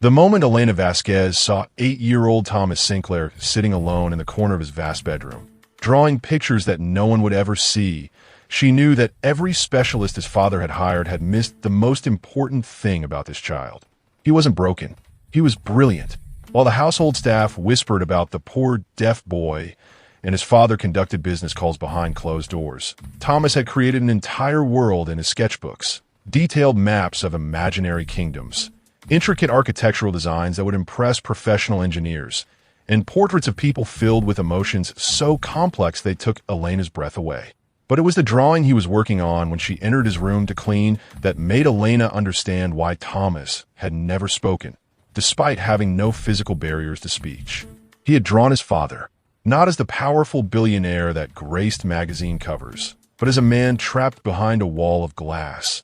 The moment Elena Vasquez saw 8-year-old Thomas Sinclair sitting alone in the corner of his vast bedroom, drawing pictures that no one would ever see, she knew that every specialist his father had hired had missed the most important thing about this child. He wasn't broken. He was brilliant. While the household staff whispered about the poor deaf boy and his father conducted business calls behind closed doors, Thomas had created an entire world in his sketchbooks, detailed maps of imaginary kingdoms, intricate architectural designs that would impress professional engineers, and portraits of people filled with emotions so complex they took Elena's breath away. But it was the drawing he was working on when she entered his room to clean that made Elena understand why Thomas had never spoken, despite having no physical barriers to speech. He had drawn his father, not as the powerful billionaire that graced magazine covers, but as a man trapped behind a wall of glass,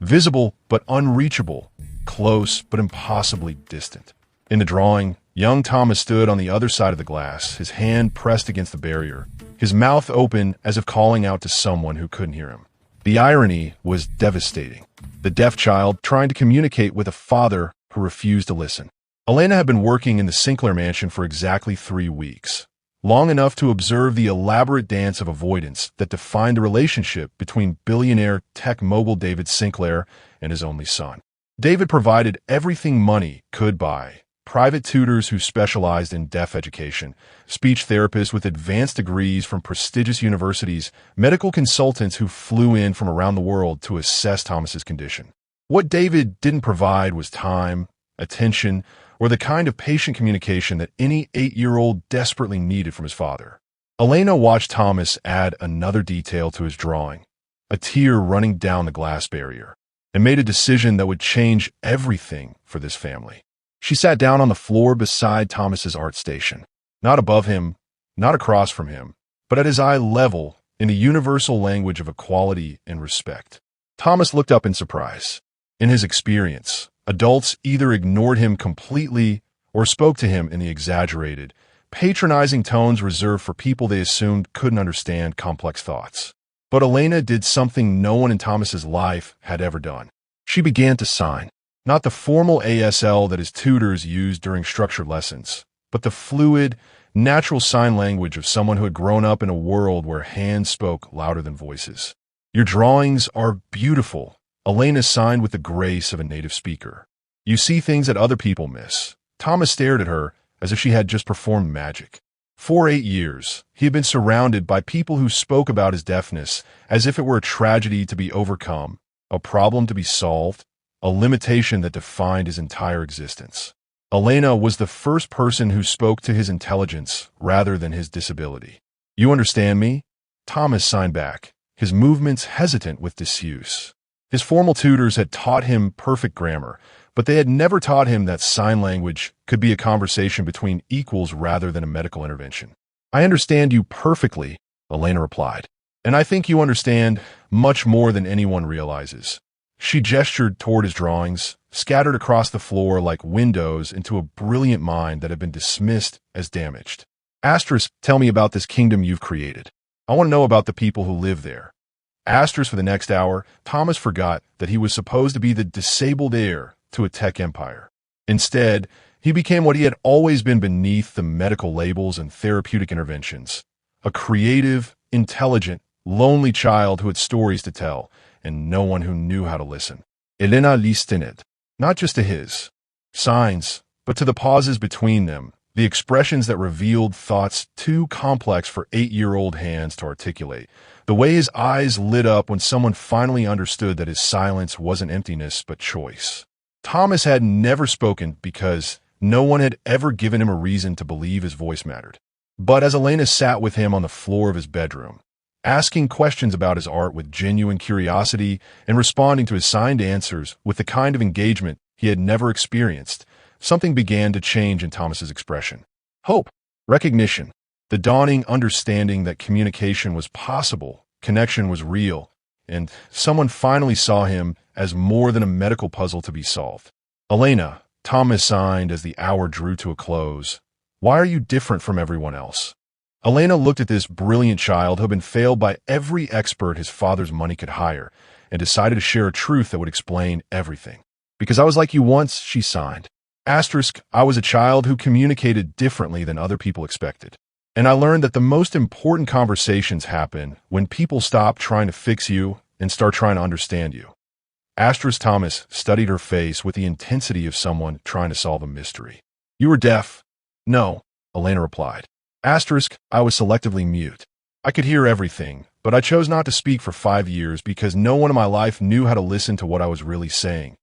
visible but unreachable, close but impossibly distant. In the drawing, young Thomas stood on the other side of the glass, his hand pressed against the barrier, his mouth open as if calling out to someone who couldn't hear him. The irony was devastating. The deaf child trying to communicate with a father who refused to listen. Elena had been working in the Sinclair mansion for exactly 3 weeks, long enough to observe the elaborate dance of avoidance that defined the relationship between billionaire tech mogul David Sinclair and his only son. David provided everything money could buy: private tutors who specialized in deaf education, speech therapists with advanced degrees from prestigious universities, medical consultants who flew in from around the world to assess Thomas's condition. What David didn't provide was time, attention, or the kind of patient communication that any 8-year-old desperately needed from his father. Elena watched Thomas add another detail to his drawing, a tear running down the glass barrier, and made a decision that would change everything for this family. She sat down on the floor beside Thomas's art station, not above him, not across from him, but at his eye level in the universal language of equality and respect. Thomas looked up in surprise. In his experience, adults either ignored him completely or spoke to him in the exaggerated, patronizing tones reserved for people they assumed couldn't understand complex thoughts. But Elena did something no one in Thomas's life had ever done. She began to sign. Not the formal ASL that his tutors used during structured lessons, but the fluid, natural sign language of someone who had grown up in a world where hands spoke louder than voices. "Your drawings are beautiful," Elena signed with the grace of a native speaker. "You see things that other people miss." Thomas stared at her as if she had just performed magic. For 8 years, he had been surrounded by people who spoke about his deafness as if it were a tragedy to be overcome, a problem to be solved, a limitation that defined his entire existence. Elena was the first person who spoke to his intelligence rather than his disability. "You understand me?" Thomas signed back, his movements hesitant with disuse. His formal tutors had taught him perfect grammar, but they had never taught him that sign language could be a conversation between equals rather than a medical intervention. "I understand you perfectly," Elena replied, "and I think you understand much more than anyone realizes." She gestured toward his drawings, scattered across the floor like windows into a brilliant mind that had been dismissed as damaged. "Asterisk, tell me about this kingdom you've created. I want to know about the people who live there." Asterisk, for the next hour, Thomas forgot that he was supposed to be the disabled heir to a tech empire. Instead, he became what he had always been beneath the medical labels and therapeutic interventions: a creative, intelligent, lonely child who had stories to tell, and no one who knew how to listen. Elena listened, not just to his signs, but to the pauses between them, the expressions that revealed thoughts too complex for 8-year-old hands to articulate, the way his eyes lit up when someone finally understood that his silence wasn't emptiness but choice. Thomas had never spoken because no one had ever given him a reason to believe his voice mattered. But as Elena sat with him on the floor of his bedroom, asking questions about his art with genuine curiosity and responding to his signed answers with the kind of engagement he had never experienced, something began to change in Thomas's expression. Hope, recognition, the dawning understanding that communication was possible, connection was real, and someone finally saw him as more than a medical puzzle to be solved. "Elena," Thomas signed as the hour drew to a close, "why are you different from everyone else?" Elena looked at this brilliant child who had been failed by every expert his father's money could hire and decided to share a truth that would explain everything. "Because I was like you once," she signed. Asterisk, I was a child who communicated differently than other people expected. And I learned that the most important conversations happen when people stop trying to fix you and start trying to understand you. Asterisk Thomas studied her face with the intensity of someone trying to solve a mystery. You were deaf? No, Elena replied. Asterisk, I was selectively mute. I could hear everything, but I chose not to speak for 5 years because no one in my life knew how to listen to what I was really saying.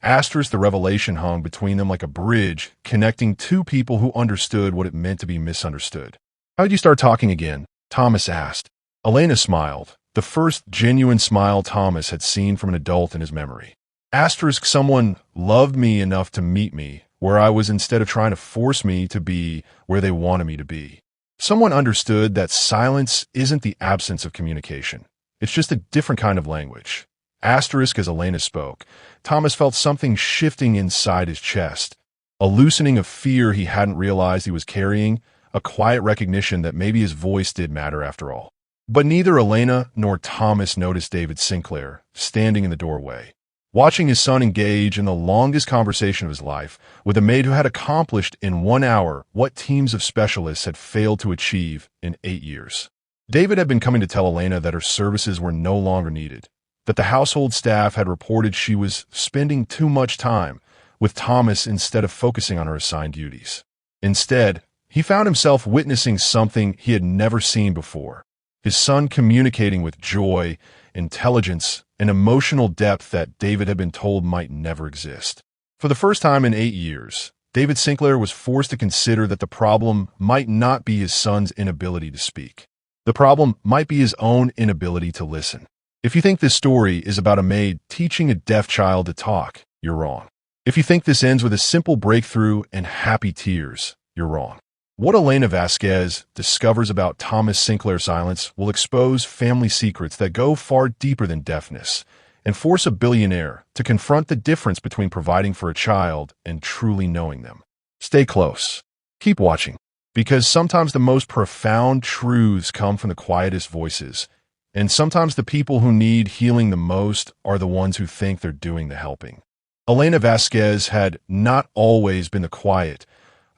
Asterisk, the revelation hung between them like a bridge, connecting two people who understood what it meant to be misunderstood. How did you start talking again? Thomas asked. Elena smiled, the first genuine smile Thomas had seen from an adult in his memory. Asterisk, someone loved me enough to meet me where I was instead of trying to force me to be where they wanted me to be. Someone understood that silence isn't the absence of communication. It's just a different kind of language. Asterisk, as Elena spoke, Thomas felt something shifting inside his chest, a loosening of fear he hadn't realized he was carrying, a quiet recognition that maybe his voice did matter after all. But neither Elena nor Thomas noticed David Sinclair, standing in the doorway, watching his son engage in the longest conversation of his life with a maid who had accomplished in 1 hour what teams of specialists had failed to achieve in 8 years. David had been coming to tell Elena that her services were no longer needed, that the household staff had reported she was spending too much time with Thomas instead of focusing on her assigned duties. Instead, he found himself witnessing something he had never seen before, his son communicating with joy, intelligence, and emotional depth that David had been told might never exist. For the first time in 8 years, David Sinclair was forced to consider that the problem might not be his son's inability to speak. The problem might be his own inability to listen. If you think this story is about a maid teaching a deaf child to talk, you're wrong. If you think this ends with a simple breakthrough and happy tears, you're wrong. What Elena Vasquez discovers about Thomas Sinclair's silence will expose family secrets that go far deeper than deafness and force a billionaire to confront the difference between providing for a child and truly knowing them. Stay close. Keep watching, because sometimes the most profound truths come from the quietest voices, and sometimes the people who need healing the most are the ones who think they're doing the helping. Elena Vasquez had not always been the quiet,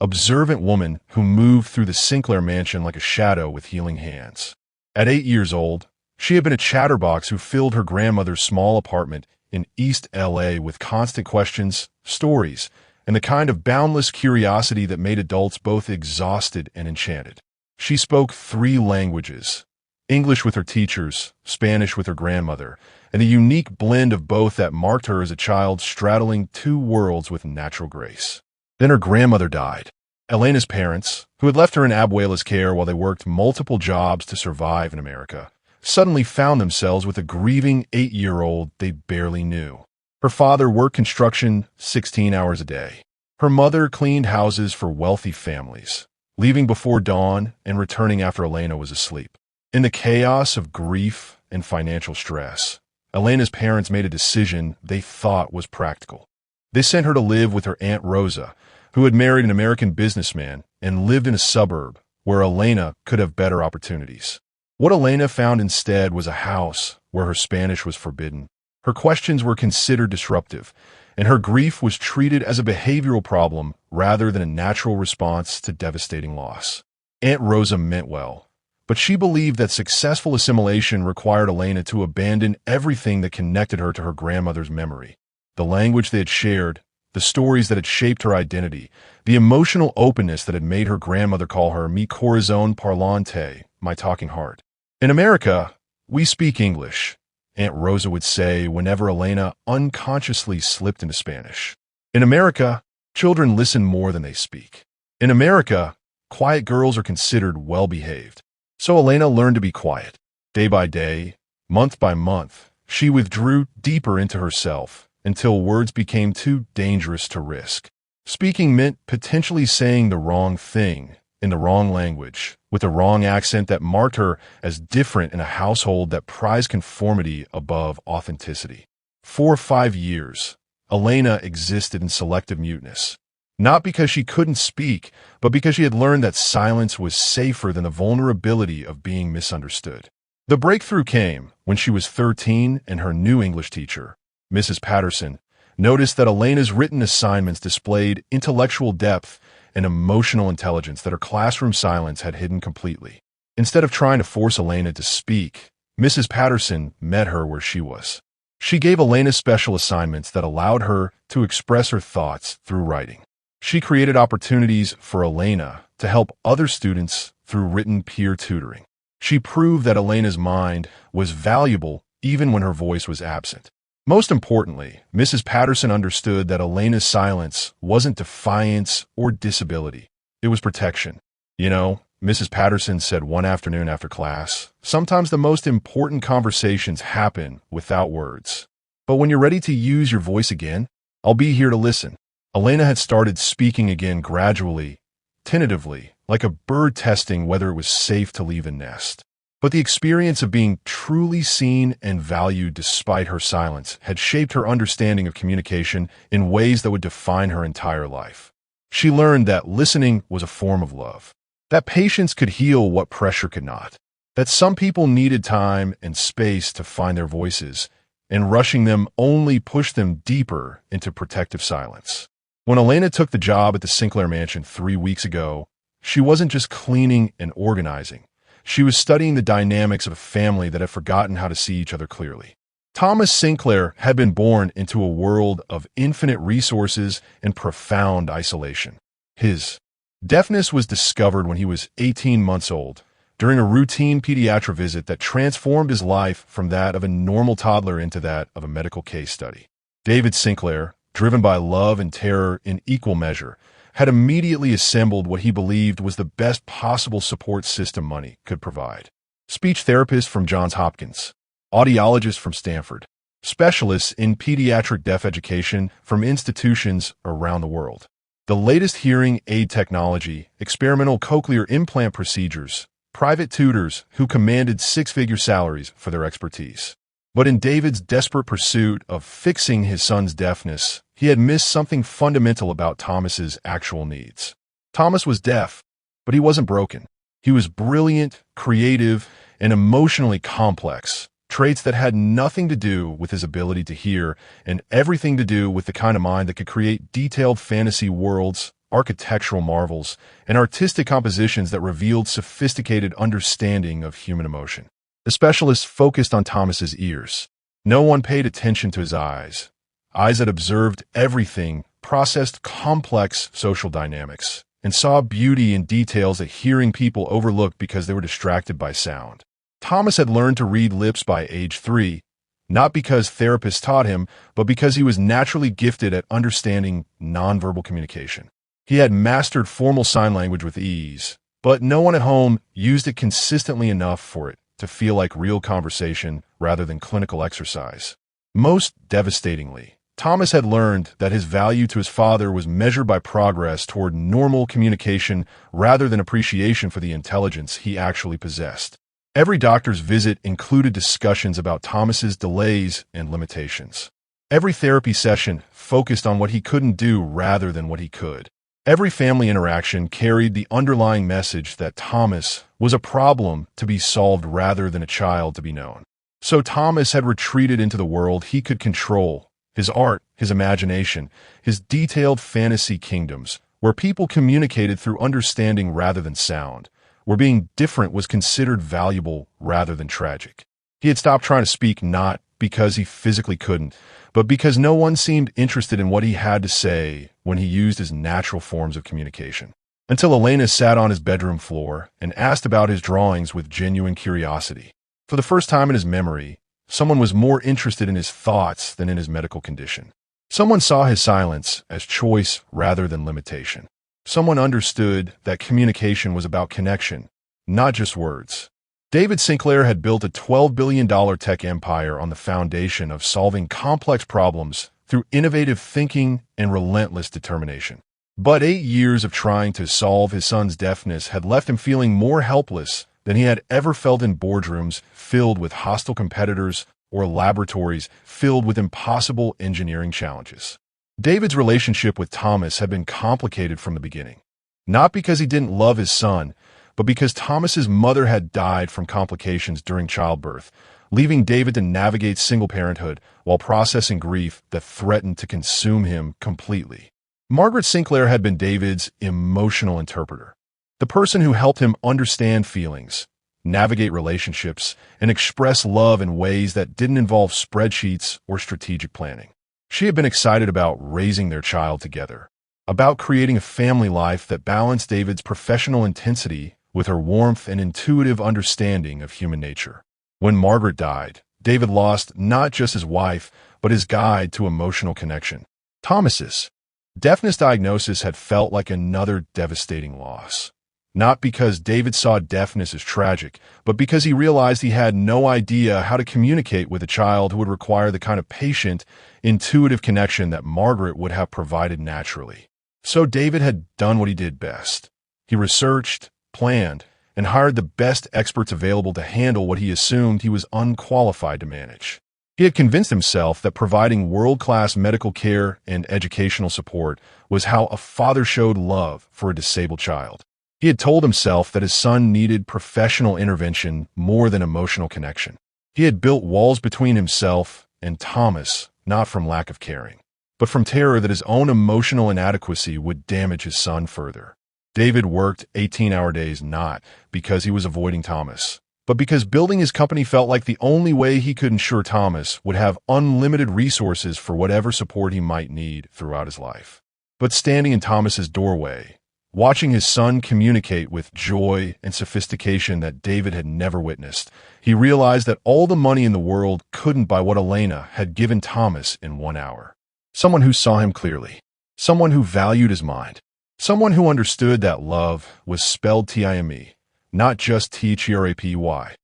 observant woman who moved through the Sinclair mansion like a shadow with healing hands. At 8 years old, she had been a chatterbox who filled her grandmother's small apartment in East LA with constant questions, stories, and the kind of boundless curiosity that made adults both exhausted and enchanted. She spoke 3 languages: English with her teachers, Spanish with her grandmother, and the unique blend of both that marked her as a child straddling 2 worlds with natural grace. Then her grandmother died. Elena's parents, who had left her in Abuela's care while they worked multiple jobs to survive in America, suddenly found themselves with a grieving 8-year-old they barely knew. Her father worked construction 16 hours a day. Her mother cleaned houses for wealthy families, leaving before dawn and returning after Elena was asleep. In the chaos of grief and financial stress, Elena's parents made a decision they thought was practical. They sent her to live with her Aunt Rosa, who had married an American businessman and lived in a suburb where Elena could have better opportunities. What Elena found instead was a house where her Spanish was forbidden. Her questions were considered disruptive, and her grief was treated as a behavioral problem rather than a natural response to devastating loss. Aunt Rosa meant well, but she believed that successful assimilation required Elena to abandon everything that connected her to her grandmother's memory, the language they had shared, the stories that had shaped her identity, the emotional openness that had made her grandmother call her mi corazón parlante, my talking heart. In America, we speak English, Aunt Rosa would say whenever Elena unconsciously slipped into Spanish. In America, children listen more than they speak. In America, quiet girls are considered well-behaved. So Elena learned to be quiet. Day by day, month by month, she withdrew deeper into herself until words became too dangerous to risk. Speaking meant potentially saying the wrong thing in the wrong language, with the wrong accent that marked her as different in a household that prized conformity above authenticity. For 5 years, Elena existed in selective muteness. Not because she couldn't speak, but because she had learned that silence was safer than the vulnerability of being misunderstood. The breakthrough came when she was 13 and her new English teacher, Mrs. Patterson, noticed that Elena's written assignments displayed intellectual depth and emotional intelligence that her classroom silence had hidden completely. Instead of trying to force Elena to speak, Mrs. Patterson met her where she was. She gave Elena special assignments that allowed her to express her thoughts through writing. She created opportunities for Elena to help other students through written peer tutoring. She proved that Elena's mind was valuable even when her voice was absent. Most importantly, Mrs. Patterson understood that Elena's silence wasn't defiance or disability. It was protection. Mrs. Patterson said one afternoon after class, "Sometimes the most important conversations happen without words. But when you're ready to use your voice again, I'll be here to listen." Elena had started speaking again gradually, tentatively, like a bird testing whether it was safe to leave the nest. But the experience of being truly seen and valued despite her silence had shaped her understanding of communication in ways that would define her entire life. She learned that listening was a form of love, that patience could heal what pressure could not, that some people needed time and space to find their voices, and rushing them only pushed them deeper into protective silence. When Elena took the job at the Sinclair Mansion 3 weeks ago, she wasn't just cleaning and organizing. She was studying the dynamics of a family that had forgotten how to see each other clearly. Thomas Sinclair had been born into a world of infinite resources and profound isolation. His deafness was discovered when he was 18 months old, during a routine pediatric visit that transformed his life from that of a normal toddler into that of a medical case study. David Sinclair, driven by love and terror in equal measure, had immediately assembled what he believed was the best possible support system money could provide. Speech therapists from Johns Hopkins, audiologists from Stanford, specialists in pediatric deaf education from institutions around the world. The latest hearing aid technology, experimental cochlear implant procedures, private tutors who commanded six-figure salaries for their expertise. But in David's desperate pursuit of fixing his son's deafness, he had missed something fundamental about Thomas's actual needs. Thomas was deaf, but he wasn't broken. He was brilliant, creative, and emotionally complex, traits that had nothing to do with his ability to hear and everything to do with the kind of mind that could create detailed fantasy worlds, architectural marvels, and artistic compositions that revealed sophisticated understanding of human emotion. The specialists focused on Thomas's ears. No one paid attention to his eyes that observed everything, processed complex social dynamics, and saw beauty in details that hearing people overlooked because they were distracted by sound. Thomas had learned to read lips by age 3, not because therapists taught him, but because he was naturally gifted at understanding nonverbal communication. He had mastered formal sign language with ease, but no one at home used it consistently enough for it to feel like real conversation rather than clinical exercise. Most devastatingly, Thomas had learned that his value to his father was measured by progress toward normal communication rather than appreciation for the intelligence he actually possessed. Every doctor's visit included discussions about Thomas's delays and limitations. Every therapy session focused on what he couldn't do rather than what he could. Every family interaction carried the underlying message that Thomas was a problem to be solved rather than a child to be known. So Thomas had retreated into the world he could control, his art, his imagination, his detailed fantasy kingdoms, where people communicated through understanding rather than sound, where being different was considered valuable rather than tragic. He had stopped trying to speak not because he physically couldn't, but because no one seemed interested in what he had to say when he used his natural forms of communication. Until Elena sat on his bedroom floor and asked about his drawings with genuine curiosity. For the first time in his memory, someone was more interested in his thoughts than in his medical condition. Someone saw his silence as choice rather than limitation. Someone understood that communication was about connection, not just words. David Sinclair had built a $12 billion tech empire on the foundation of solving complex problems through innovative thinking and relentless determination. But 8 years of trying to solve his son's deafness had left him feeling more helpless than he had ever felt in boardrooms filled with hostile competitors or laboratories filled with impossible engineering challenges. David's relationship with Thomas had been complicated from the beginning, not because he didn't love his son, but because Thomas's mother had died from complications during childbirth, leaving David to navigate single parenthood while processing grief that threatened to consume him completely. Margaret Sinclair had been David's emotional interpreter, the person who helped him understand feelings, navigate relationships, and express love in ways that didn't involve spreadsheets or strategic planning. She had been excited about raising their child together, about creating a family life that balanced David's professional intensity with her warmth and intuitive understanding of human nature. When Margaret died, David lost not just his wife, but his guide to emotional connection. Thomas's deafness diagnosis had felt like another devastating loss. Not because David saw deafness as tragic, but because he realized he had no idea how to communicate with a child who would require the kind of patient, intuitive connection that Margaret would have provided naturally. So David had done what he did best. He researched, planned, and hired the best experts available to handle what he assumed he was unqualified to manage. He had convinced himself that providing world-class medical care and educational support was how a father showed love for a disabled child. He had told himself that his son needed professional intervention more than emotional connection. He had built walls between himself and Thomas, not from lack of caring, but from terror that his own emotional inadequacy would damage his son further. David worked 18-hour days not because he was avoiding Thomas, but because building his company felt like the only way he could ensure Thomas would have unlimited resources for whatever support he might need throughout his life. But standing in Thomas's doorway, watching his son communicate with joy and sophistication that David had never witnessed, he realized that all the money in the world couldn't buy what Elena had given Thomas in 1 hour. Someone who saw him clearly. Someone who valued his mind. Someone who understood that love was spelled T-I-M-E, not just T-H-E-R-A-P-Y.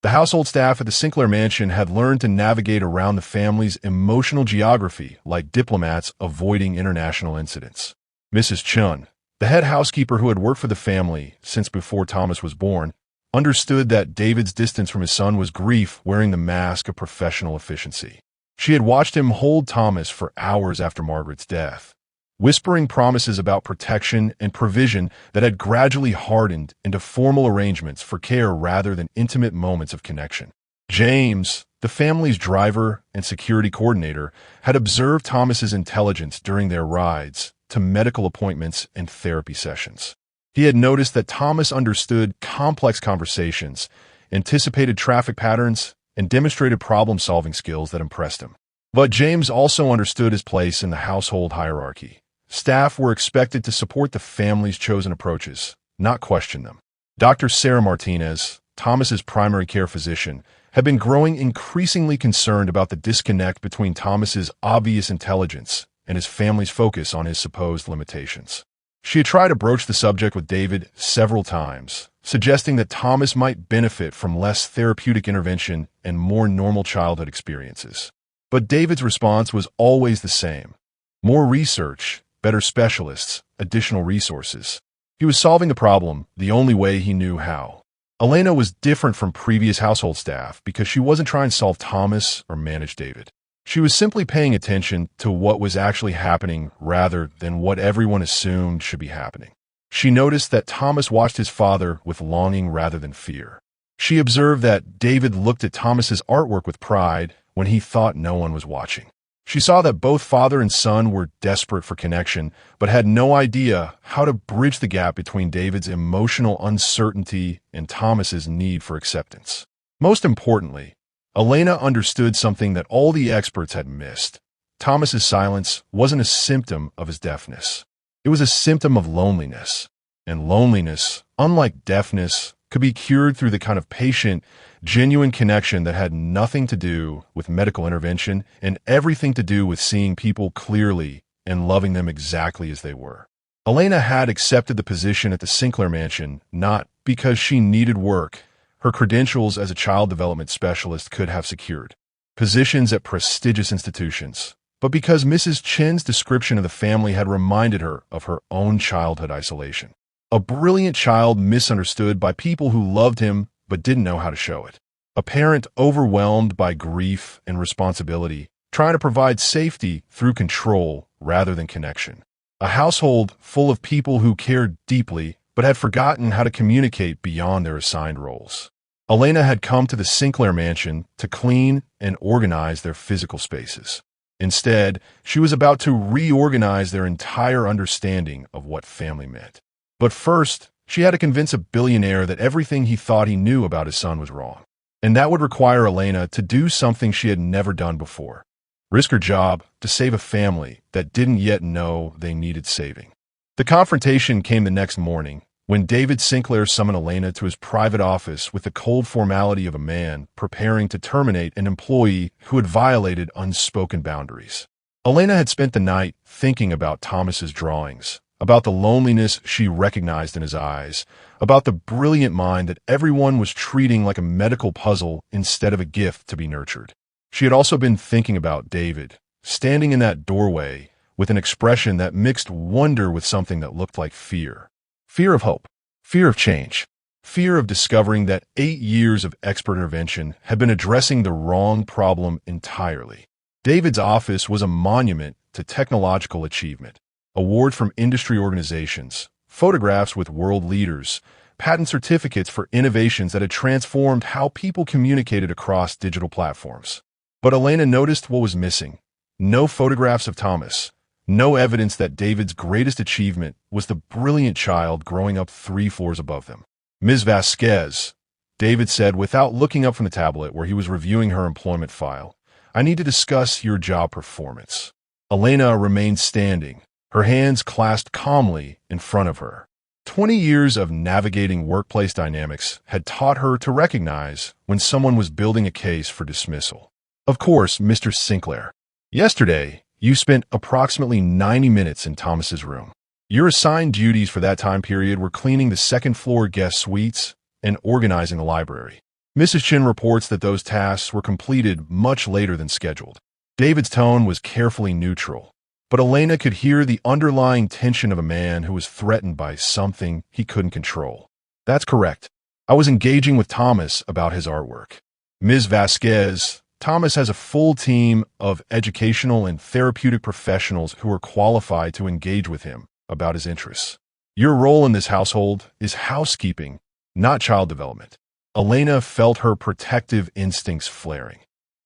The household staff at the Sinclair mansion had learned to navigate around the family's emotional geography like diplomats avoiding international incidents. Mrs. Chun, the head housekeeper who had worked for the family since before Thomas was born, understood that David's distance from his son was grief wearing the mask of professional efficiency. She had watched him hold Thomas for hours after Margaret's death, whispering promises about protection and provision that had gradually hardened into formal arrangements for care rather than intimate moments of connection. James, the family's driver and security coordinator, had observed Thomas's intelligence during their rides to medical appointments and therapy sessions. He had noticed that Thomas understood complex conversations, anticipated traffic patterns, and demonstrated problem-solving skills that impressed him. But James also understood his place in the household hierarchy. Staff were expected to support the family's chosen approaches, not question them. Dr. Sarah Martinez, Thomas's primary care physician, had been growing increasingly concerned about the disconnect between Thomas's obvious intelligence and his family's focus on his supposed limitations. She had tried to broach the subject with David several times, suggesting that Thomas might benefit from less therapeutic intervention and more normal childhood experiences. But David's response was always the same. More research, better specialists, additional resources. He was solving the problem the only way he knew how. Elena was different from previous household staff because she wasn't trying to solve Thomas or manage David. She was simply paying attention to what was actually happening rather than what everyone assumed should be happening. She noticed that Thomas watched his father with longing rather than fear. She observed that David looked at Thomas's artwork with pride when he thought no one was watching. She saw that both father and son were desperate for connection, but had no idea how to bridge the gap between David's emotional uncertainty and Thomas's need for acceptance. Most importantly, Elena understood something that all the experts had missed. Thomas's silence wasn't a symptom of his deafness. It was a symptom of loneliness. And loneliness, unlike deafness, could be cured through the kind of patient, genuine connection that had nothing to do with medical intervention and everything to do with seeing people clearly and loving them exactly as they were. Elena had accepted the position at the Sinclair mansion not because she needed work. Her credentials as a child development specialist could have secured positions at prestigious institutions, but because Mrs. Chen's description of the family had reminded her of her own childhood isolation. A brilliant child misunderstood by people who loved him but didn't know how to show it. A parent overwhelmed by grief and responsibility, trying to provide safety through control rather than connection. A household full of people who cared deeply but had forgotten how to communicate beyond their assigned roles. Elena had come to the Sinclair mansion to clean and organize their physical spaces. Instead, she was about to reorganize their entire understanding of what family meant. But first, she had to convince a billionaire that everything he thought he knew about his son was wrong. And that would require Elena to do something she had never done before. Risk her job to save a family that didn't yet know they needed saving. The confrontation came the next morning, when David Sinclair summoned Elena to his private office with the cold formality of a man preparing to terminate an employee who had violated unspoken boundaries. Elena had spent the night thinking about Thomas's drawings, about the loneliness she recognized in his eyes, about the brilliant mind that everyone was treating like a medical puzzle instead of a gift to be nurtured. She had also been thinking about David, standing in that doorway with an expression that mixed wonder with something that looked like fear. Fear of hope, fear of change, fear of discovering that 8 years of expert intervention had been addressing the wrong problem entirely. David's office was a monument to technological achievement. Awards from industry organizations, photographs with world leaders, patent certificates for innovations that had transformed how people communicated across digital platforms. But Elena noticed what was missing. No photographs of Thomas. No evidence that David's greatest achievement was the brilliant child growing up 3 floors above them. Ms. Vasquez, David said without looking up from the tablet where he was reviewing her employment file, I need to discuss your job performance. Elena remained standing, her hands clasped calmly in front of her. 20 years of navigating workplace dynamics had taught her to recognize when someone was building a case for dismissal. Of course, Mr. Sinclair. Yesterday, you spent approximately 90 minutes in Thomas's room. Your assigned duties for that time period were cleaning the second-floor guest suites and organizing the library. Mrs. Chin reports that those tasks were completed much later than scheduled. David's tone was carefully neutral, but Elena could hear the underlying tension of a man who was threatened by something he couldn't control. That's correct. I was engaging with Thomas about his artwork. Ms. Vasquez, Thomas has a full team of educational and therapeutic professionals who are qualified to engage with him about his interests. Your role in this household is housekeeping, not child development. Elena felt her protective instincts flaring.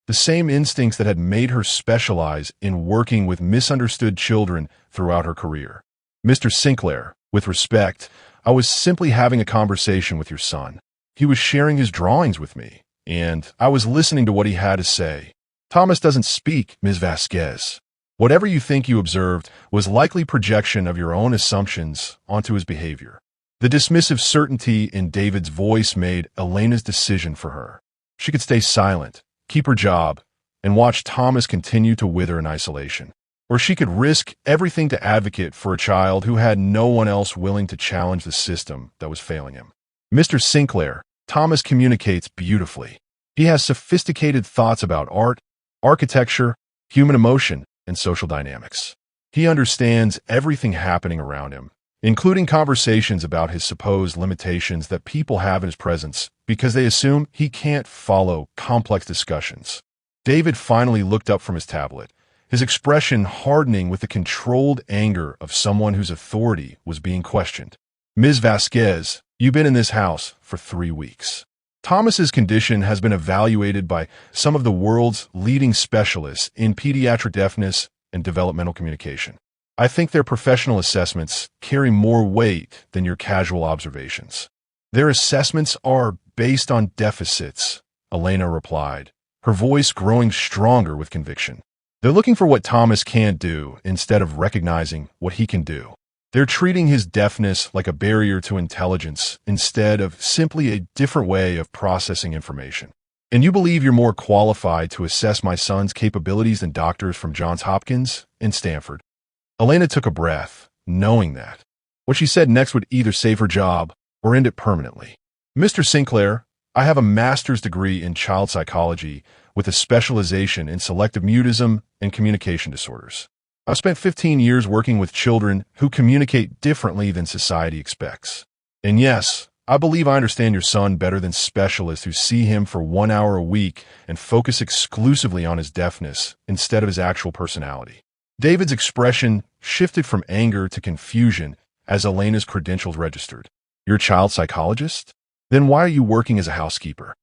The same instincts that had made her specialize in working with misunderstood children throughout her career. Mr. Sinclair, with respect, I was simply having a conversation with your son. He was sharing his drawings with me, and I was listening to what he had to say. Thomas doesn't speak, Ms. Vasquez. Whatever you think you observed was likely projection of your own assumptions onto his behavior. The dismissive certainty in David's voice made Elena's decision for her. She could stay silent, keep her job, and watch Thomas continue to wither in isolation. Or she could risk everything to advocate for a child who had no one else willing to challenge the system that was failing him. Mr. Sinclair, Thomas communicates beautifully. He has sophisticated thoughts about art, architecture, human emotion, and social dynamics. He understands everything happening around him, including conversations about his supposed limitations that people have in his presence because they assume he can't follow complex discussions. David finally looked up from his tablet, his expression hardening with the controlled anger of someone whose authority was being questioned. Ms. Vasquez, you've been in this house for 3 weeks. Thomas's condition has been evaluated by some of the world's leading specialists in pediatric deafness and developmental communication. I think their professional assessments carry more weight than your casual observations. Their assessments are based on deficits, Elena replied, her voice growing stronger with conviction. They're looking for what Thomas can't do instead of recognizing what he can do. They're treating his deafness like a barrier to intelligence instead of simply a different way of processing information. And you believe you're more qualified to assess my son's capabilities than doctors from Johns Hopkins and Stanford. Elena took a breath, knowing that what she said next would either save her job or end it permanently. Mr. Sinclair, I have a master's degree in child psychology with a specialization in selective mutism and communication disorders. I've spent 15 years working with children who communicate differently than society expects. And yes, I believe I understand your son better than specialists who see him for 1 hour a week and focus exclusively on his deafness instead of his actual personality. David's expression shifted from anger to confusion as Elena's credentials registered. You're a child psychologist? Then why are you working as a housekeeper?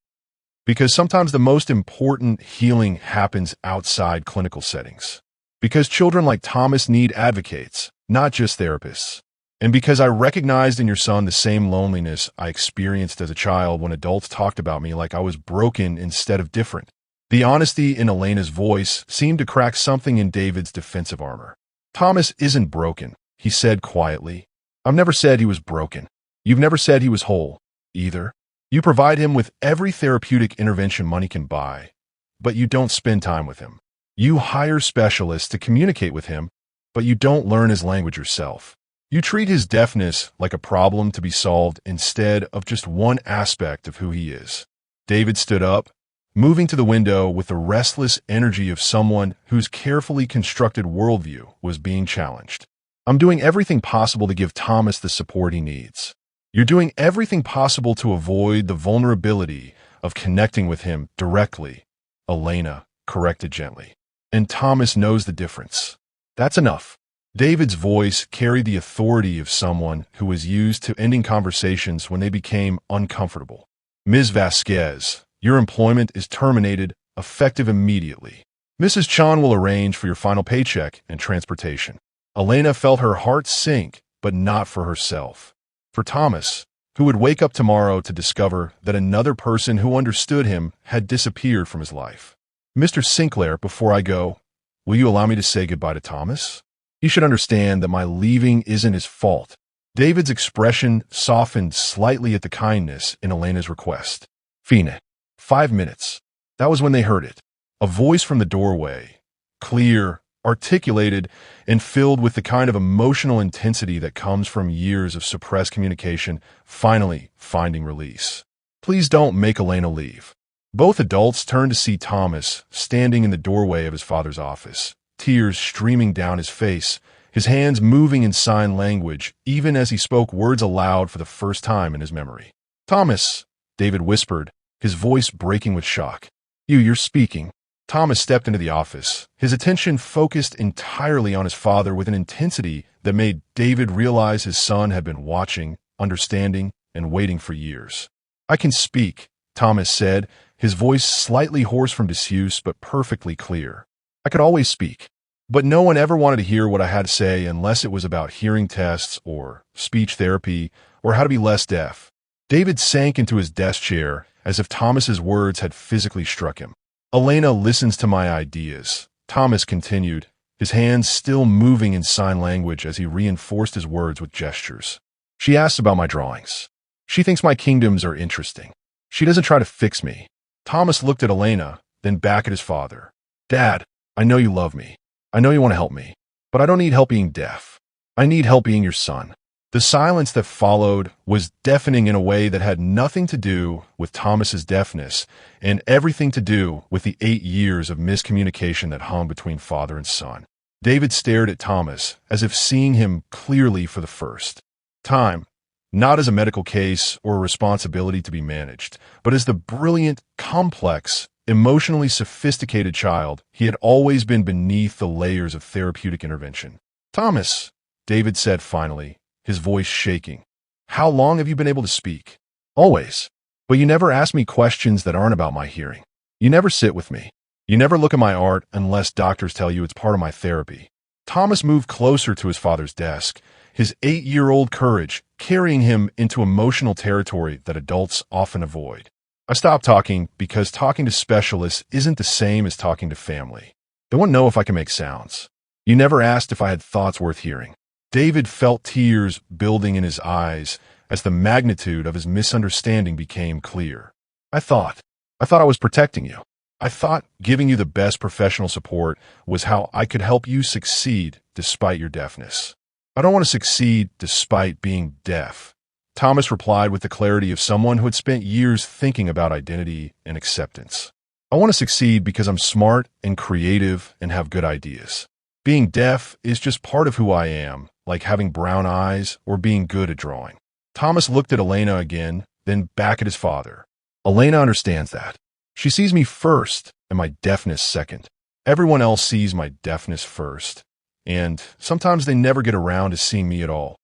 Because sometimes the most important healing happens outside clinical settings. Because children like Thomas need advocates, not just therapists. And because I recognized in your son the same loneliness I experienced as a child when adults talked about me like I was broken instead of different. The honesty in Elena's voice seemed to crack something in David's defensive armor. Thomas isn't broken, he said quietly. I've never said he was broken. You've never said he was whole, either. You provide him with every therapeutic intervention money can buy, but you don't spend time with him. You hire specialists to communicate with him, but you don't learn his language yourself. You treat his deafness like a problem to be solved instead of just one aspect of who he is. David stood up, moving to the window with the restless energy of someone whose carefully constructed worldview was being challenged. I'm doing everything possible to give Thomas the support he needs. You're doing everything possible to avoid the vulnerability of connecting with him directly, Elena corrected gently. And Thomas knows the difference. That's enough. David's voice carried the authority of someone who was used to ending conversations when they became uncomfortable. Ms. Vasquez, your employment is terminated, effective immediately. Mrs. Chan will arrange for your final paycheck and transportation. Elena felt her heart sink, but not for herself. For Thomas, who would wake up tomorrow to discover that another person who understood him had disappeared from his life. Mr. Sinclair, before I go, will you allow me to say goodbye to Thomas? He should understand that my leaving isn't his fault. David's expression softened slightly at the kindness in Elena's request. Fine. 5 minutes. That was when they heard it. A voice from the doorway, clear, articulated, and filled with the kind of emotional intensity that comes from years of suppressed communication, finally finding release. Please don't make Elena leave. Both adults turned to see Thomas standing in the doorway of his father's office, tears streaming down his face, his hands moving in sign language, even as he spoke words aloud for the first time in his memory. Thomas, David whispered, his voice breaking with shock. You're speaking. Thomas stepped into the office, his attention focused entirely on his father with an intensity that made David realize his son had been watching, understanding, and waiting for years. I can speak, Thomas said, his voice slightly hoarse from disuse but perfectly clear. I could always speak, but no one ever wanted to hear what I had to say unless it was about hearing tests or speech therapy or how to be less deaf. David sank into his desk chair as if Thomas's words had physically struck him. Elena listens to my ideas, Thomas continued, his hands still moving in sign language as he reinforced his words with gestures. She asks about my drawings. She thinks my kingdoms are interesting. She doesn't try to fix me. Thomas looked at Elena, then back at his father. Dad, I know you love me. I know you want to help me. But I don't need help being deaf. I need help being your son. The silence that followed was deafening in a way that had nothing to do with Thomas's deafness and everything to do with the 8 years of miscommunication that hung between father and son. David stared at Thomas as if seeing him clearly for the first time, not as a medical case or a responsibility to be managed, but as the brilliant, complex, emotionally sophisticated child he had always been beneath the layers of therapeutic intervention. Thomas, David said finally, his voice shaking. How long have you been able to speak? Always. But you never ask me questions that aren't about my hearing. You never sit with me. You never look at my art unless doctors tell you it's part of my therapy. Thomas moved closer to his father's desk, his 8-year-old courage carrying him into emotional territory that adults often avoid. I stopped talking because talking to specialists isn't the same as talking to family. They won't know if I can make sounds. You never asked if I had thoughts worth hearing. David felt tears building in his eyes as the magnitude of his misunderstanding became clear. I thought I was protecting you. I thought giving you the best professional support was how I could help you succeed despite your deafness. I don't want to succeed despite being deaf. Thomas replied with the clarity of someone who had spent years thinking about identity and acceptance. I want to succeed because I'm smart and creative and have good ideas. Being deaf is just part of who I am, like having brown eyes or being good at drawing. Thomas looked at Elena again, then back at his father. Elena understands that. She sees me first and my deafness second. Everyone else sees my deafness first, and sometimes they never get around to seeing me at all.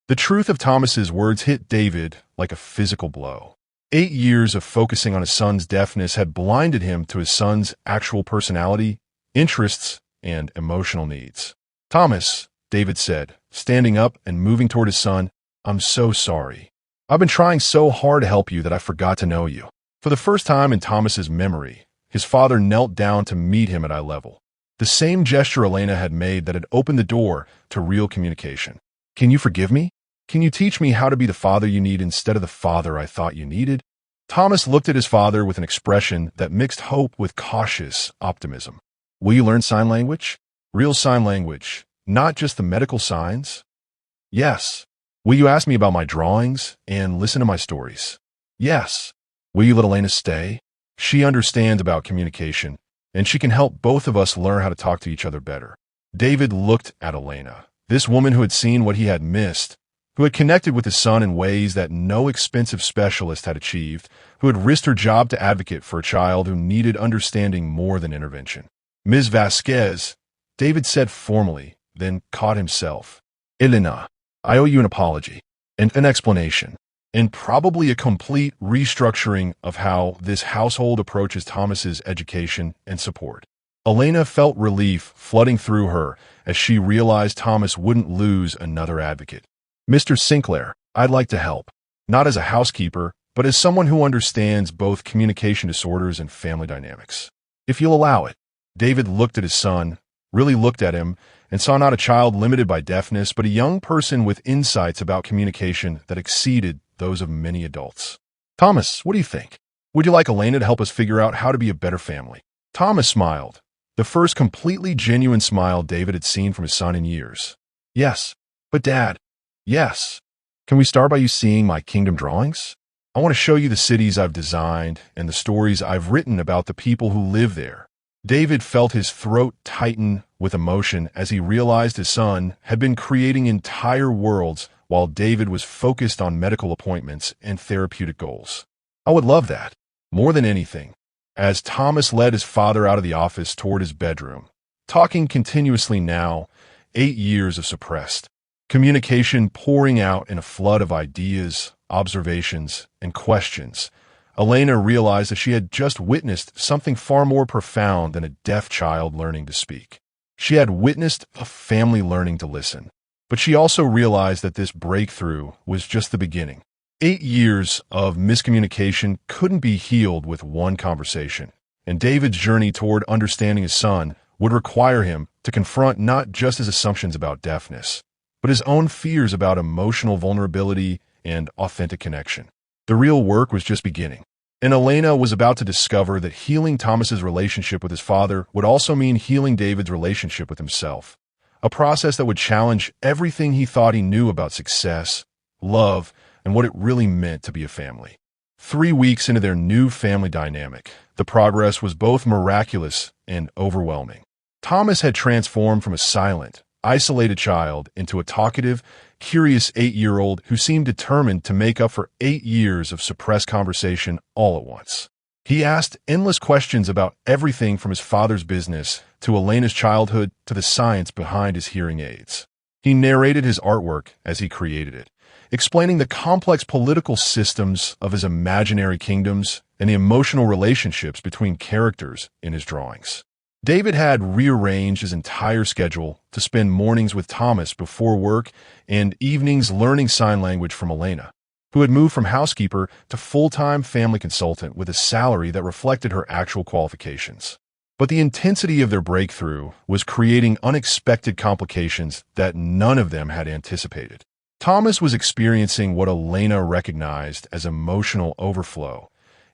The truth of Thomas's words hit David like a physical blow. 8 years of focusing on his son's deafness had blinded him to his son's actual personality, interests, and emotional needs. "Thomas," David said, standing up and moving toward his son, "I'm so sorry. I've been trying so hard to help you that I forgot to know you." For the first time in Thomas's memory, his father knelt down to meet him at eye level. The same gesture Elena had made that had opened the door to real communication. "Can you forgive me? Can you teach me how to be the father you need instead of the father I thought you needed?" Thomas looked at his father with an expression that mixed hope with cautious optimism. "Will you learn sign language? Real sign language, not just the medical signs?" "Yes." "Will you ask me about my drawings and listen to my stories?" "Yes." "Will you let Elena stay? She understands about communication, and she can help both of us learn how to talk to each other better." David looked at Elena, this woman who had seen what he had missed, who had connected with his son in ways that no expensive specialist had achieved, who had risked her job to advocate for a child who needed understanding more than intervention. "Ms. Vasquez," David said formally, then caught himself. "Elena, I owe you an apology, and an explanation, and probably a complete restructuring of how this household approaches Thomas's education and support." Elena felt relief flooding through her as she realized Thomas wouldn't lose another advocate. "Mr. Sinclair, I'd like to help, not as a housekeeper, but as someone who understands both communication disorders and family dynamics. If you'll allow it." David looked at his son, really looked at him, and saw not a child limited by deafness, but a young person with insights about communication that exceeded those of many adults. "Thomas, what do you think? Would you like Elena to help us figure out how to be a better family?" Thomas smiled, the first completely genuine smile David had seen from his son in years. "Yes, but Dad, yes. Can we start by you seeing my kingdom drawings? I want to show you the cities I've designed and the stories I've written about the people who live there." David felt his throat tighten with emotion as he realized his son had been creating entire worlds while David was focused on medical appointments and therapeutic goals. "I would love that, more than anything." As Thomas led his father out of the office toward his bedroom, talking continuously now, 8 years of suppressed communication pouring out in a flood of ideas, observations, and questions, Elena realized that she had just witnessed something far more profound than a deaf child learning to speak. She had witnessed a family learning to listen. But she also realized that this breakthrough was just the beginning. 8 years of miscommunication couldn't be healed with one conversation, and David's journey toward understanding his son would require him to confront not just his assumptions about deafness, but his own fears about emotional vulnerability and authentic connection. The real work was just beginning, and Elena was about to discover that healing Thomas's relationship with his father would also mean healing David's relationship with himself, a process that would challenge everything he thought he knew about success, love, and what it really meant to be a family. 3 weeks into their new family dynamic, the progress was both miraculous and overwhelming. Thomas had transformed from a silent, isolated child into a talkative, curious 8-year-old who seemed determined to make up for 8 years of suppressed conversation all at once. He asked endless questions about everything from his father's business to Elena's childhood to the science behind his hearing aids. He narrated his artwork as he created it, explaining the complex political systems of his imaginary kingdoms and the emotional relationships between characters in his drawings. David had rearranged his entire schedule to spend mornings with Thomas before work and evenings learning sign language from Elena, who had moved from housekeeper to full-time family consultant with a salary that reflected her actual qualifications. But the intensity of their breakthrough was creating unexpected complications that none of them had anticipated. Thomas was experiencing what Elena recognized as emotional overflow,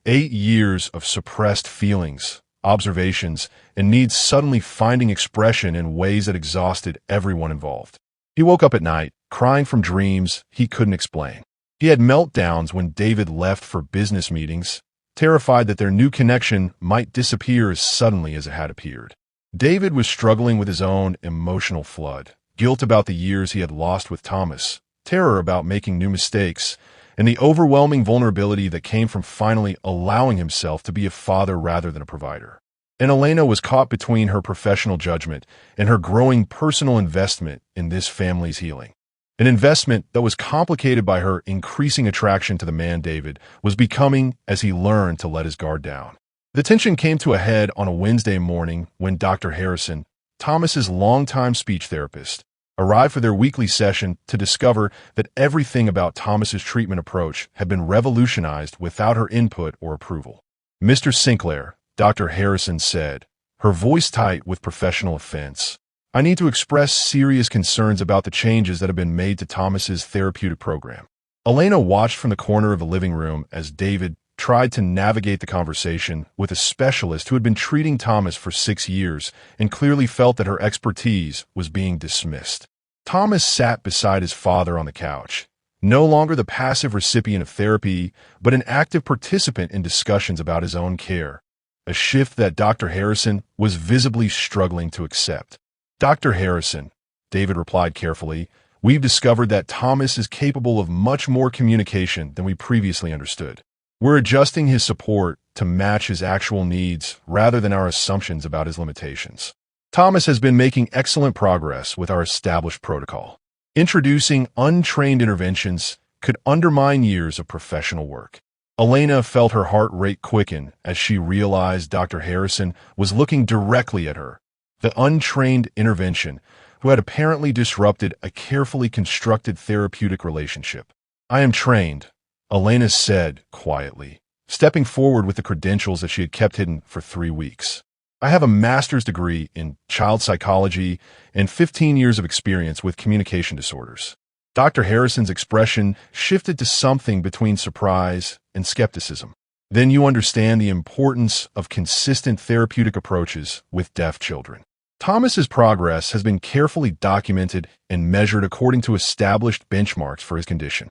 8 years of suppressed feelings, observations, and needs suddenly finding expression in ways that exhausted everyone involved. He woke up at night, crying from dreams he couldn't explain. He had meltdowns when David left for business meetings, terrified that their new connection might disappear as suddenly as it had appeared. David was struggling with his own emotional flood, guilt about the years he had lost with Thomas, terror about making new mistakes, and the overwhelming vulnerability that came from finally allowing himself to be a father rather than a provider. And Elena was caught between her professional judgment and her growing personal investment in this family's healing. An investment that was complicated by her increasing attraction to the man David was becoming as he learned to let his guard down. The tension came to a head on a Wednesday morning when Dr. Harrison, Thomas's longtime speech therapist, arrived for their weekly session to discover that everything about Thomas's treatment approach had been revolutionized without her input or approval. "Mr. Sinclair," Dr. Harrison said, her voice tight with professional offense, "I need to express serious concerns about the changes that have been made to Thomas's therapeutic program." Elena watched from the corner of the living room as David tried to navigate the conversation with a specialist who had been treating Thomas for 6 years and clearly felt that her expertise was being dismissed. Thomas sat beside his father on the couch, no longer the passive recipient of therapy, but an active participant in discussions about his own care, a shift that Dr. Harrison was visibly struggling to accept. "Dr. Harrison," David replied carefully, "we've discovered that Thomas is capable of much more communication than we previously understood. We're adjusting his support to match his actual needs rather than our assumptions about his limitations. Thomas has been making excellent progress with our established protocol. Introducing untrained interventions could undermine years of professional work." Elena felt her heart rate quicken as she realized Dr. Harrison was looking directly at her. The untrained intervention, who had apparently disrupted a carefully constructed therapeutic relationship. "I am trained," Elena said quietly, stepping forward with the credentials that she had kept hidden for 3 weeks. "I have a master's degree in child psychology and 15 years of experience with communication disorders." Dr. Harrison's expression shifted to something between surprise and skepticism. "Then you understand the importance of consistent therapeutic approaches with deaf children. Thomas's progress has been carefully documented and measured according to established benchmarks for his condition."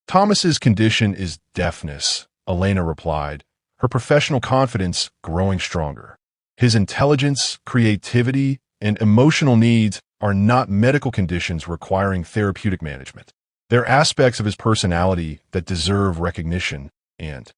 "Thomas's condition is deafness," Elena replied, her professional confidence growing stronger. "His intelligence, creativity, and emotional needs are not medical conditions requiring therapeutic management. They're aspects of his personality that deserve recognition and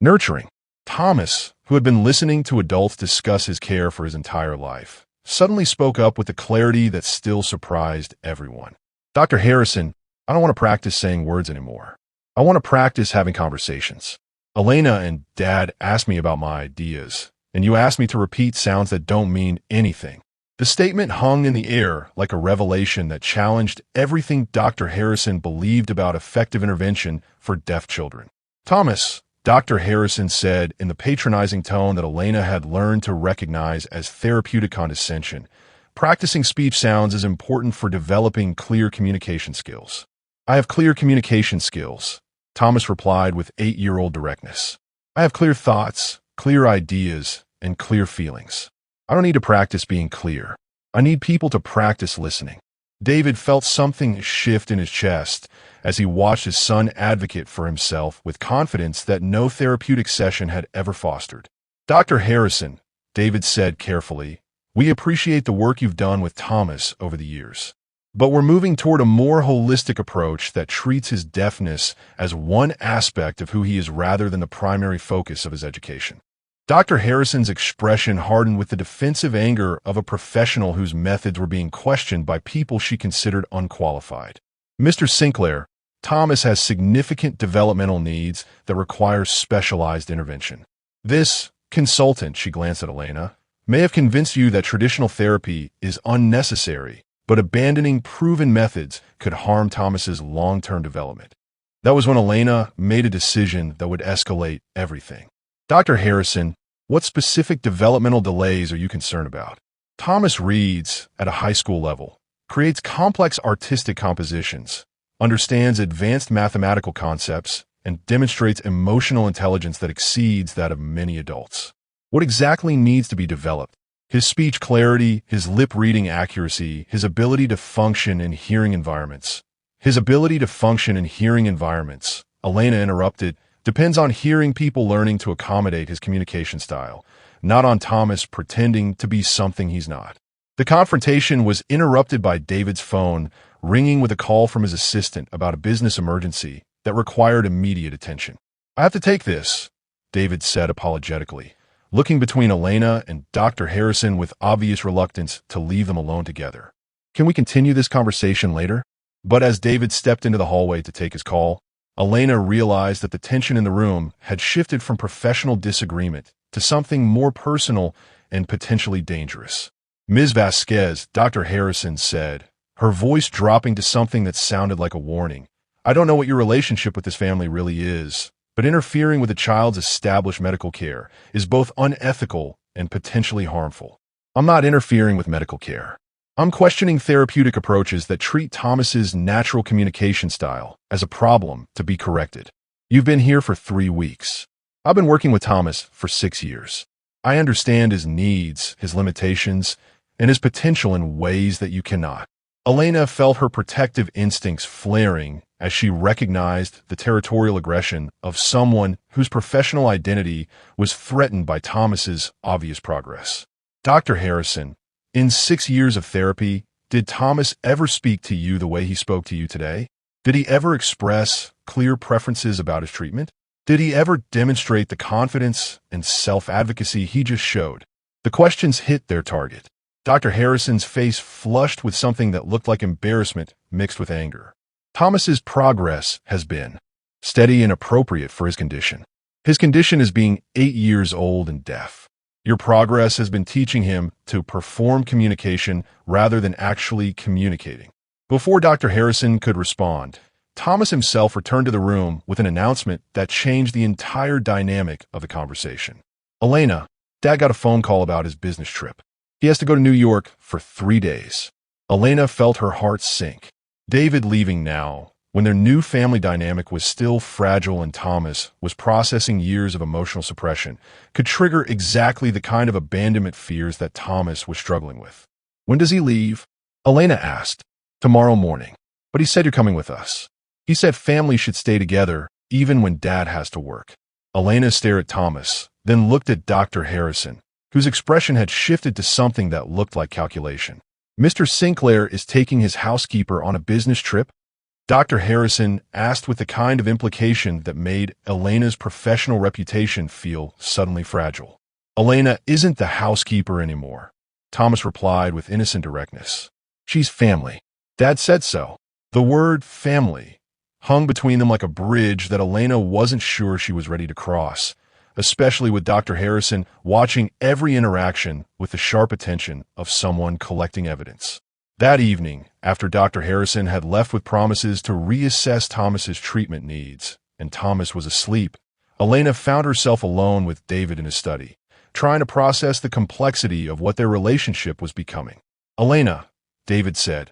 nurturing." Thomas, who had been listening to adults discuss his care for his entire life, suddenly spoke up with a clarity that still surprised everyone. "Dr. Harrison, I don't want to practice saying words anymore. I want to practice having conversations. Elena and Dad asked me about my ideas, and you asked me to repeat sounds that don't mean anything." The statement hung in the air like a revelation that challenged everything Dr. Harrison believed about effective intervention for deaf children. "Thomas," Dr. Harrison said in the patronizing tone that Elena had learned to recognize as therapeutic condescension, "practicing speech sounds is important for developing clear communication skills." "I have clear communication skills," Thomas replied with 8-year-old directness. "I have clear thoughts, clear ideas, and clear feelings. I don't need to practice being clear. I need people to practice listening." David felt something shift in his chest as he watched his son advocate for himself with confidence that no therapeutic session had ever fostered. "Dr. Harrison," David said carefully, "we appreciate the work you've done with Thomas over the years. But we're moving toward a more holistic approach that treats his deafness as one aspect of who he is rather than the primary focus of his education." Dr. Harrison's expression hardened with the defensive anger of a professional whose methods were being questioned by people she considered unqualified. "Mr. Sinclair, Thomas has significant developmental needs that require specialized intervention. This consultant," she glanced at Elena, "may have convinced you that traditional therapy is unnecessary, but abandoning proven methods could harm Thomas's long-term development." That was when Elena made a decision that would escalate everything. "Dr. Harrison, what specific developmental delays are you concerned about?" "Thomas reads at a high school level, creates complex artistic compositions, understands advanced mathematical concepts, and demonstrates emotional intelligence that exceeds that of many adults. What exactly needs to be developed? His speech clarity, his lip-reading accuracy, his ability to function in hearing environments." "His ability to function in hearing environments," Elena interrupted, "depends on hearing people learning to accommodate his communication style, not on Thomas pretending to be something he's not." The confrontation was interrupted by David's phone ringing with a call from his assistant about a business emergency that required immediate attention. "I have to take this," David said apologetically, looking between Elena and Dr. Harrison with obvious reluctance to leave them alone together. "Can we continue this conversation later?" But as David stepped into the hallway to take his call, Elena realized that the tension in the room had shifted from professional disagreement to something more personal and potentially dangerous. Ms. Vasquez, Dr. Harrison said, her voice dropping to something that sounded like a warning. I don't know what your relationship with this family really is, but interfering with a child's established medical care is both unethical and potentially harmful. I'm not interfering with medical care. I'm questioning therapeutic approaches that treat Thomas's natural communication style as a problem to be corrected. You've been here for 3 weeks. I've been working with Thomas for 6 years. I understand his needs, his limitations, and his potential in ways that you cannot. Elena felt her protective instincts flaring as she recognized the territorial aggression of someone whose professional identity was threatened by Thomas's obvious progress. Dr. Harrison, in 6 years of therapy, did Thomas ever speak to you the way he spoke to you today? Did he ever express clear preferences about his treatment? Did he ever demonstrate the confidence and self-advocacy he just showed? The questions hit their target. Dr. Harrison's face flushed with something that looked like embarrassment mixed with anger. Thomas's progress has been steady and appropriate for his condition. His condition is being 8 years old and deaf. Your progress has been teaching him to perform communication rather than actually communicating. Before Dr. Harrison could respond, Thomas himself returned to the room with an announcement that changed the entire dynamic of the conversation. Elena, Dad got a phone call about his business trip. He has to go to New York for 3 days. Elena felt her heart sink. David leaving now, when their new family dynamic was still fragile and Thomas was processing years of emotional suppression, could trigger exactly the kind of abandonment fears that Thomas was struggling with. When does he leave? Elena asked. Tomorrow morning. But he said you're coming with us. He said family should stay together even when Dad has to work. Elena stared at Thomas, then looked at Dr. Harrison, whose expression had shifted to something that looked like calculation. Mr. Sinclair is taking his housekeeper on a business trip? Dr. Harrison asked with the kind of implication that made Elena's professional reputation feel suddenly fragile. Elena isn't the housekeeper anymore, Thomas replied with innocent directness. She's family. Dad said so. The word family hung between them like a bridge that Elena wasn't sure she was ready to cross, especially with Dr. Harrison watching every interaction with the sharp attention of someone collecting evidence. That evening, after Dr. Harrison had left with promises to reassess Thomas's treatment needs, and Thomas was asleep, Elena found herself alone with David in his study, trying to process the complexity of what their relationship was becoming. Elena, David said,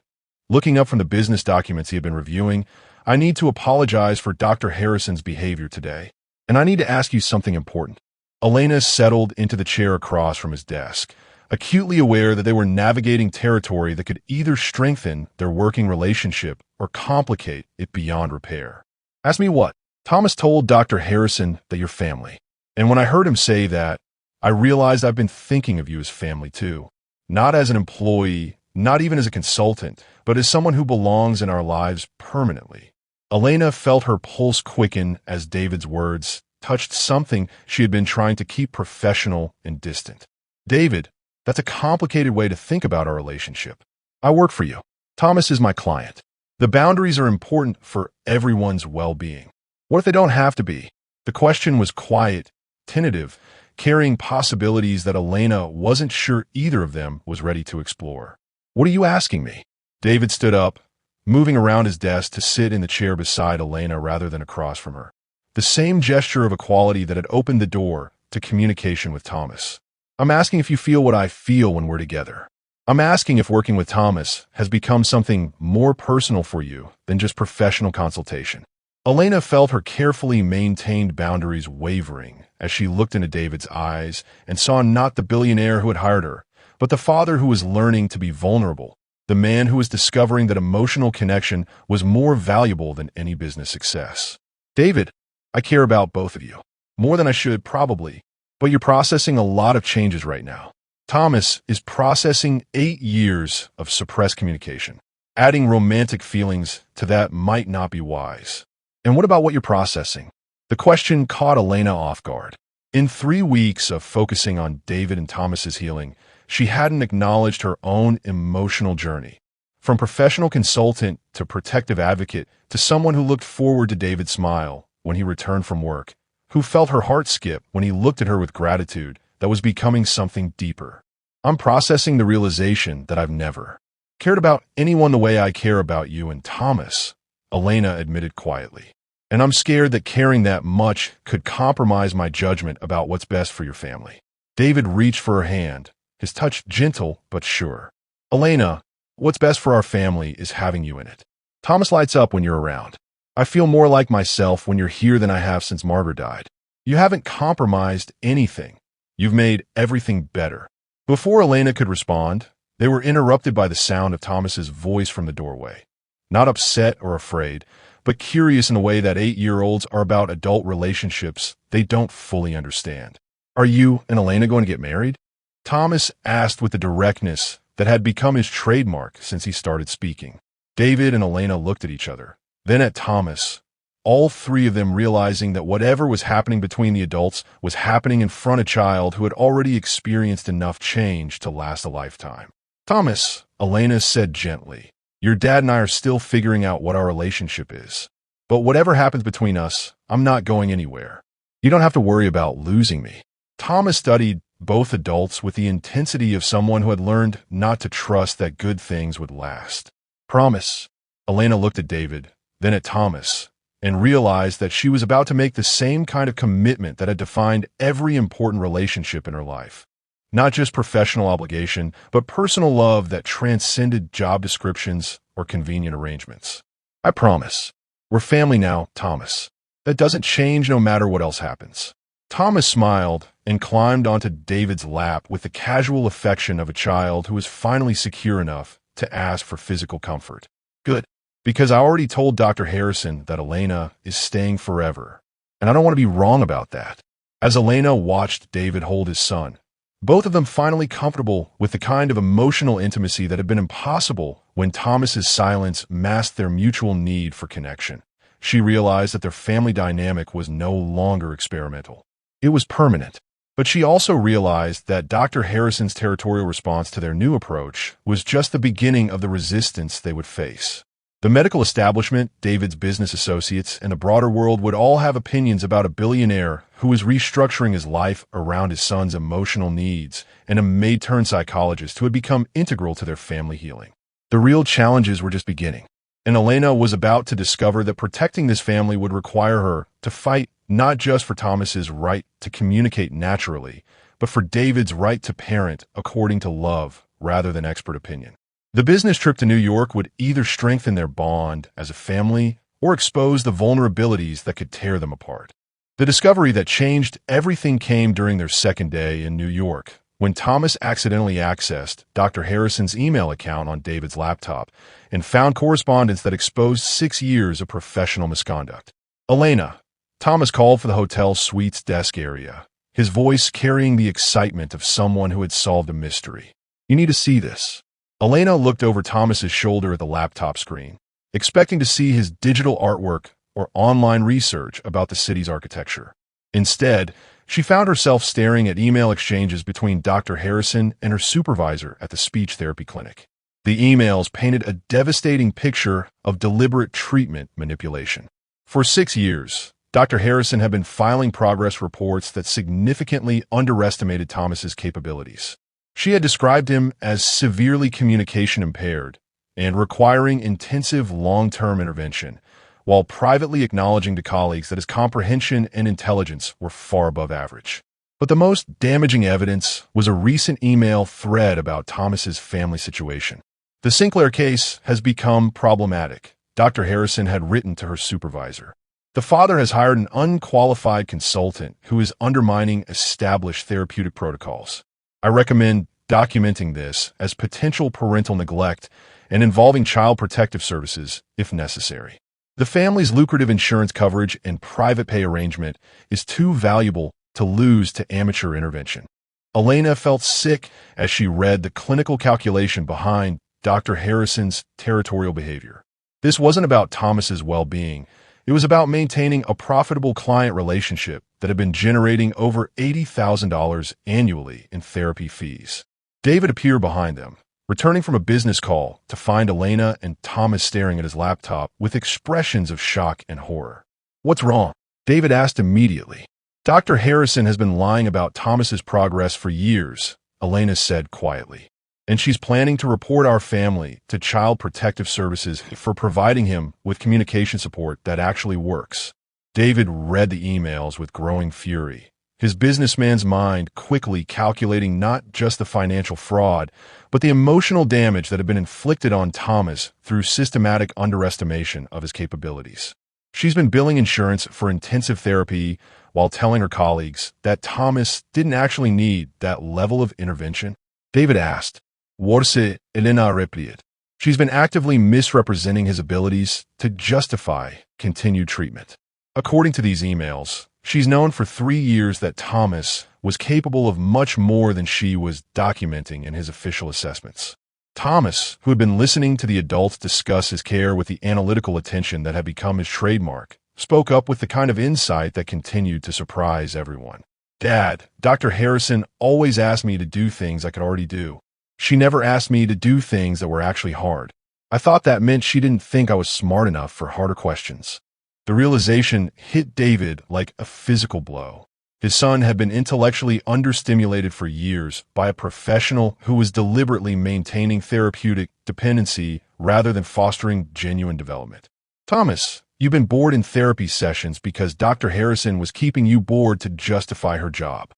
looking up from the business documents he had been reviewing, I need to apologize for Dr. Harrison's behavior today, and I need to ask you something important. Elena settled into the chair across from his desk, acutely aware that they were navigating territory that could either strengthen their working relationship or complicate it beyond repair. Ask me what? Thomas told Dr. Harrison that you're family. And when I heard him say that, I realized I've been thinking of you as family too. Not as an employee, not even as a consultant, but as someone who belongs in our lives permanently. Elena felt her pulse quicken as David's words touched something she had been trying to keep professional and distant. David, that's a complicated way to think about our relationship. I work for you. Thomas is my client. The boundaries are important for everyone's well-being. What if they don't have to be? The question was quiet, tentative, carrying possibilities that Elena wasn't sure either of them was ready to explore. What are you asking me? David stood up, moving around his desk to sit in the chair beside Elena rather than across from her. The same gesture of equality that had opened the door to communication with Thomas. I'm asking if you feel what I feel when we're together. I'm asking if working with Thomas has become something more personal for you than just professional consultation. Elena felt her carefully maintained boundaries wavering as she looked into David's eyes and saw not the billionaire who had hired her, but the father who was learning to be vulnerable, the man who was discovering that emotional connection was more valuable than any business success. David, I care about both of you. More than I should, probably. But you're processing a lot of changes right now. Thomas is processing 8 years of suppressed communication. Adding romantic feelings to that might not be wise. And what about what you're processing? The question caught Elena off guard. In 3 weeks of focusing on David and Thomas's healing, she hadn't acknowledged her own emotional journey. From professional consultant to protective advocate to someone who looked forward to David's smile when he returned from work, who felt her heart skip when he looked at her with gratitude that was becoming something deeper. I'm processing the realization that I've never cared about anyone the way I care about you and Thomas, Elena admitted quietly. And I'm scared that caring that much could compromise my judgment about what's best for your family. David reached for her hand, his touch gentle but sure. Elena, what's best for our family is having you in it. Thomas lights up when you're around. I feel more like myself when you're here than I have since Margaret died. You haven't compromised anything. You've made everything better. Before Elena could respond, they were interrupted by the sound of Thomas's voice from the doorway. Not upset or afraid, but curious in a way that 8-year-olds are about adult relationships they don't fully understand. Are you and Elena going to get married? Thomas asked with the directness that had become his trademark since he started speaking. David and Elena looked at each other, then at Thomas, all three of them realizing that whatever was happening between the adults was happening in front of a child who had already experienced enough change to last a lifetime. Thomas, Elena said gently, your dad and I are still figuring out what our relationship is. But whatever happens between us, I'm not going anywhere. You don't have to worry about losing me. Thomas studied both adults with the intensity of someone who had learned not to trust that good things would last. Promise. Elena looked at David, then at Thomas, and realized that she was about to make the same kind of commitment that had defined every important relationship in her life. Not just professional obligation, but personal love that transcended job descriptions or convenient arrangements. I promise. We're family now, Thomas. That doesn't change no matter what else happens. Thomas smiled and climbed onto David's lap with the casual affection of a child who is finally secure enough to ask for physical comfort. Good. Because I already told Dr. Harrison that Elena is staying forever, and I don't want to be wrong about that. As Elena watched David hold his son, both of them finally comfortable with the kind of emotional intimacy that had been impossible when Thomas's silence masked their mutual need for connection. She realized that their family dynamic was no longer experimental. It was permanent. But she also realized that Dr. Harrison's territorial response to their new approach was just the beginning of the resistance they would face. The medical establishment, David's business associates, and the broader world would all have opinions about a billionaire who was restructuring his life around his son's emotional needs and a maid-turned-psychologist who had become integral to their family healing. The real challenges were just beginning, and Elena was about to discover that protecting this family would require her to fight not just for Thomas's right to communicate naturally, but for David's right to parent according to love rather than expert opinion. The business trip to New York would either strengthen their bond as a family or expose the vulnerabilities that could tear them apart. The discovery that changed everything came during their second day in New York, when Thomas accidentally accessed Dr. Harrison's email account on David's laptop and found correspondence that exposed 6 years of professional misconduct. Elena. Thomas called for the hotel suite's desk area, his voice carrying the excitement of someone who had solved a mystery. You need to see this. Elena looked over Thomas's shoulder at the laptop screen, expecting to see his digital artwork or online research about the city's architecture. Instead, she found herself staring at email exchanges between Dr. Harrison and her supervisor at the speech therapy clinic. The emails painted a devastating picture of deliberate treatment manipulation. For 6 years, Dr. Harrison had been filing progress reports that significantly underestimated Thomas's capabilities. She had described him as severely communication impaired and requiring intensive long-term intervention, while privately acknowledging to colleagues that his comprehension and intelligence were far above average. But the most damaging evidence was a recent email thread about Thomas's family situation. The Sinclair case has become problematic, Dr. Harrison had written to her supervisor. The father has hired an unqualified consultant who is undermining established therapeutic protocols. I recommend documenting this as potential parental neglect and involving child protective services if necessary. The family's lucrative insurance coverage and private pay arrangement is too valuable to lose to amateur intervention. Elena felt sick as she read the clinical calculation behind Dr. Harrison's territorial behavior. This wasn't about Thomas's well-being. It was about maintaining a profitable client relationship that had been generating over $80,000 annually in therapy fees. David appeared behind them, returning from a business call to find Elena and Thomas staring at his laptop with expressions of shock and horror. "What's wrong?" David asked immediately. "Dr. Harrison has been lying about Thomas's progress for years," Elena said quietly. "And she's planning to report our family to Child Protective Services for providing him with communication support that actually works." David read the emails with growing fury, his businessman's mind quickly calculating not just the financial fraud, but the emotional damage that had been inflicted on Thomas through systematic underestimation of his capabilities. She's been billing insurance for intensive therapy while telling her colleagues that Thomas didn't actually need that level of intervention. David asked, "Worse, Elena replied. She's been actively misrepresenting his abilities to justify continued treatment." According to these emails, she's known for 3 years that Thomas was capable of much more than she was documenting in his official assessments. Thomas, who had been listening to the adults discuss his care with the analytical attention that had become his trademark, spoke up with the kind of insight that continued to surprise everyone. "Dad, Dr. Harrison always asked me to do things I could already do. She never asked me to do things that were actually hard. I thought that meant she didn't think I was smart enough for harder questions." The realization hit David like a physical blow. His son had been intellectually understimulated for years by a professional who was deliberately maintaining therapeutic dependency rather than fostering genuine development. "Thomas, you've been bored in therapy sessions because Dr. Harrison was keeping you bored to justify her job.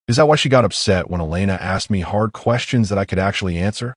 Is that why she got upset when Elena asked me hard questions that I could actually answer?"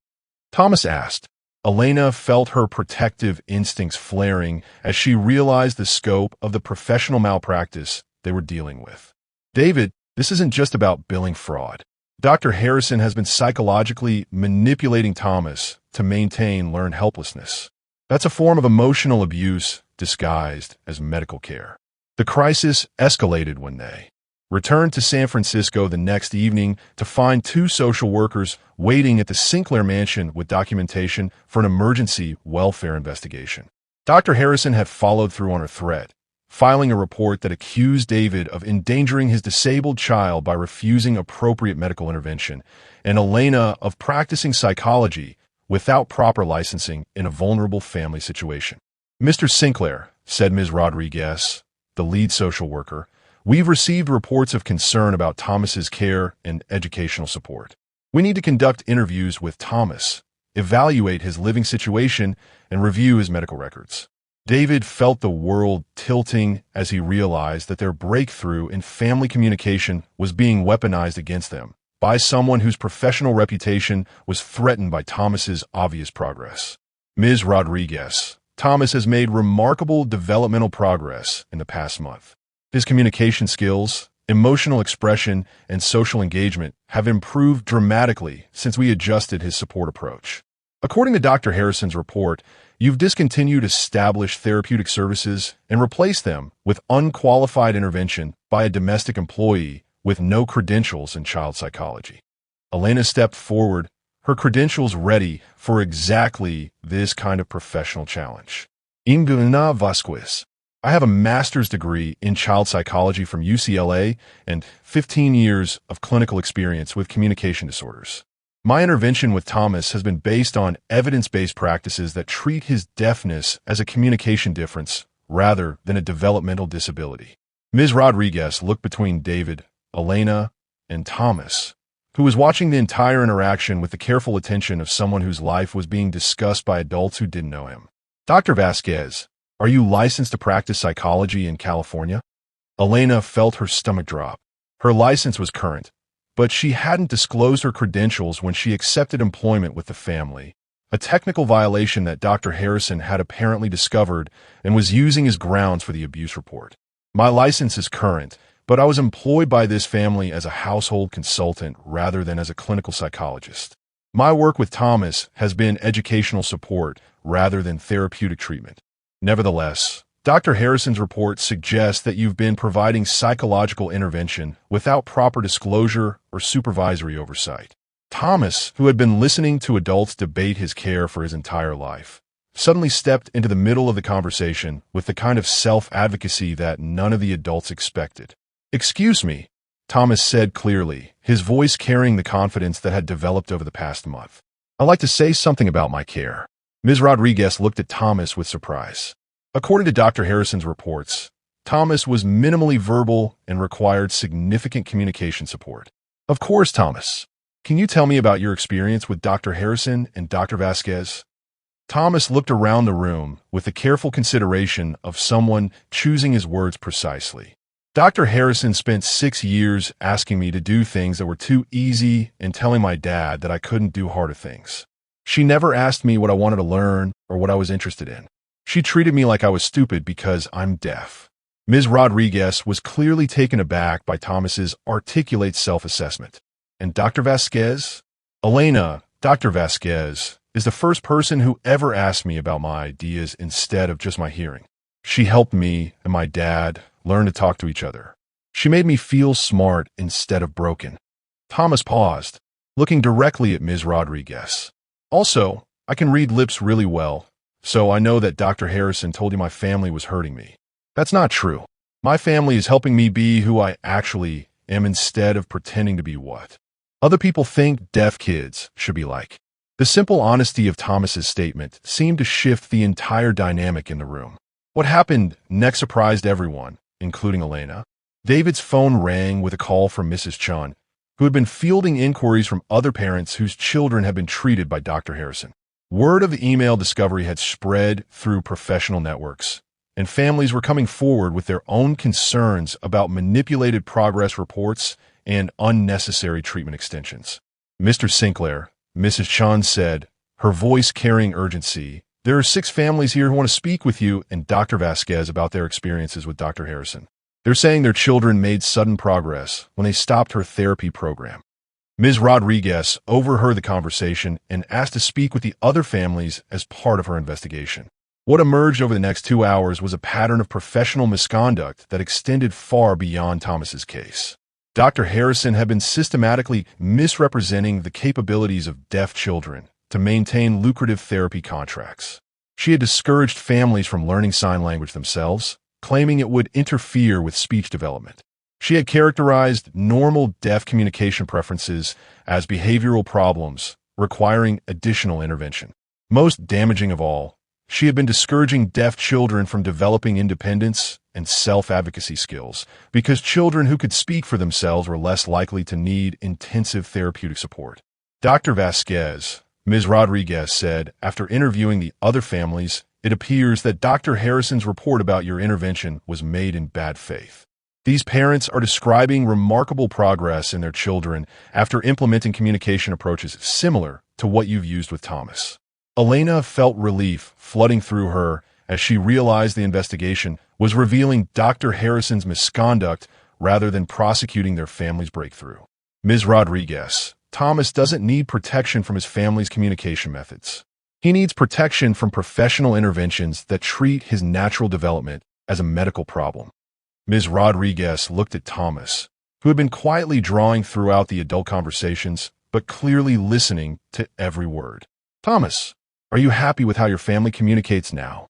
Thomas asked. Elena felt her protective instincts flaring as she realized the scope of the professional malpractice they were dealing with. "David, this isn't just about billing fraud. Dr. Harrison has been psychologically manipulating Thomas to maintain learned helplessness. That's a form of emotional abuse disguised as medical care." The crisis escalated when they returned to San Francisco the next evening to find 2 social workers waiting at the Sinclair mansion with documentation for an emergency welfare investigation. Dr. Harrison had followed through on her threat, filing a report that accused David of endangering his disabled child by refusing appropriate medical intervention, and Elena of practicing psychology without proper licensing in a vulnerable family situation. "Mr. Sinclair," said Ms. Rodriguez, the lead social worker, "we've received reports of concern about Thomas's care and educational support. We need to conduct interviews with Thomas, evaluate his living situation, and review his medical records." David felt the world tilting as he realized that their breakthrough in family communication was being weaponized against them by someone whose professional reputation was threatened by Thomas's obvious progress. "Ms. Rodriguez, Thomas has made remarkable developmental progress in the past month. His communication skills, emotional expression, and social engagement have improved dramatically since we adjusted his support approach. According to Dr. Harrison's report, you've discontinued established therapeutic services and replaced them with unqualified intervention by a domestic employee with no credentials in child psychology." Elena stepped forward, her credentials ready for exactly this kind of professional challenge. "Inguna Vasquez. I have a master's degree in child psychology from UCLA and 15 years of clinical experience with communication disorders. My intervention with Thomas has been based on evidence-based practices that treat his deafness as a communication difference rather than a developmental disability." Ms. Rodriguez looked between David, Elena, and Thomas, who was watching the entire interaction with the careful attention of someone whose life was being discussed by adults who didn't know him. "Dr. Vasquez, are you licensed to practice psychology in California?" Elena felt her stomach drop. Her license was current, but she hadn't disclosed her credentials when she accepted employment with the family, a technical violation that Dr. Harrison had apparently discovered and was using as grounds for the abuse report. "My license is current, but I was employed by this family as a household consultant rather than as a clinical psychologist. My work with Thomas has been educational support rather than therapeutic treatment. Nevertheless, Dr. Harrison's report suggests that you've been providing psychological intervention without proper disclosure or supervisory oversight." Thomas, who had been listening to adults debate his care for his entire life, suddenly stepped into the middle of the conversation with the kind of self-advocacy that none of the adults expected. "Excuse me," Thomas said clearly, his voice carrying the confidence that had developed over the past month. I'd like to say something about my care. Ms. Rodriguez looked at Thomas with surprise. According to Dr. Harrison's reports, Thomas was minimally verbal and required significant communication support. Of course, Thomas. Can you tell me about your experience with Dr. Harrison and Dr. Vasquez? Thomas looked around the room with the careful consideration of someone choosing his words precisely. Dr. Harrison spent 6 years asking me to do things that were too easy and telling my dad that I couldn't do harder things. She never asked me what I wanted to learn or what I was interested in. She treated me like I was stupid because I'm deaf. Ms. Rodriguez was clearly taken aback by Thomas's articulate self-assessment. And Dr. Vasquez? Elena, Dr. Vasquez, is the first person who ever asked me about my ideas instead of just my hearing. She helped me and my dad learn to talk to each other. She made me feel smart instead of broken. Thomas paused, looking directly at Ms. Rodriguez. Also, I can read lips really well, so I know that Dr. Harrison told you my family was hurting me. That's not true. My family is helping me be who I actually am instead of pretending to be what other people think deaf kids should be like. The simple honesty of Thomas's statement seemed to shift the entire dynamic in the room. What happened next surprised everyone, including Elena. David's phone rang with a call from Mrs. Chun, who had been fielding inquiries from other parents whose children had been treated by Dr. Harrison. Word of the email discovery had spread through professional networks, and families were coming forward with their own concerns about manipulated progress reports and unnecessary treatment extensions. Mr. Sinclair, Mrs. Chun said, her voice carrying urgency, "There are 6 families here who want to speak with you and Dr. Vasquez about their experiences with Dr. Harrison. They're saying their children made sudden progress when they stopped her therapy program." Ms. Rodriguez overheard the conversation and asked to speak with the other families as part of her investigation. What emerged over the next 2 hours was a pattern of professional misconduct that extended far beyond Thomas's case. Dr. Harrison had been systematically misrepresenting the capabilities of deaf children to maintain lucrative therapy contracts. She had discouraged families from learning sign language themselves, claiming it would interfere with speech development. She had characterized normal deaf communication preferences as behavioral problems requiring additional intervention. Most damaging of all, she had been discouraging deaf children from developing independence and self-advocacy skills because children who could speak for themselves were less likely to need intensive therapeutic support. Dr. Vasquez, Ms. Rodriguez said, after interviewing the other families, "It appears that Dr. Harrison's report about your intervention was made in bad faith. These parents are describing remarkable progress in their children after implementing communication approaches similar to what you've used with Thomas." Elena felt relief flooding through her as she realized the investigation was revealing Dr. Harrison's misconduct rather than prosecuting their family's breakthrough. Ms. Rodriguez, Thomas doesn't need protection from his family's communication methods. He needs protection from professional interventions that treat his natural development as a medical problem. Ms. Rodriguez looked at Thomas, who had been quietly drawing throughout the adult conversations, but clearly listening to every word. "Thomas, are you happy with how your family communicates now?"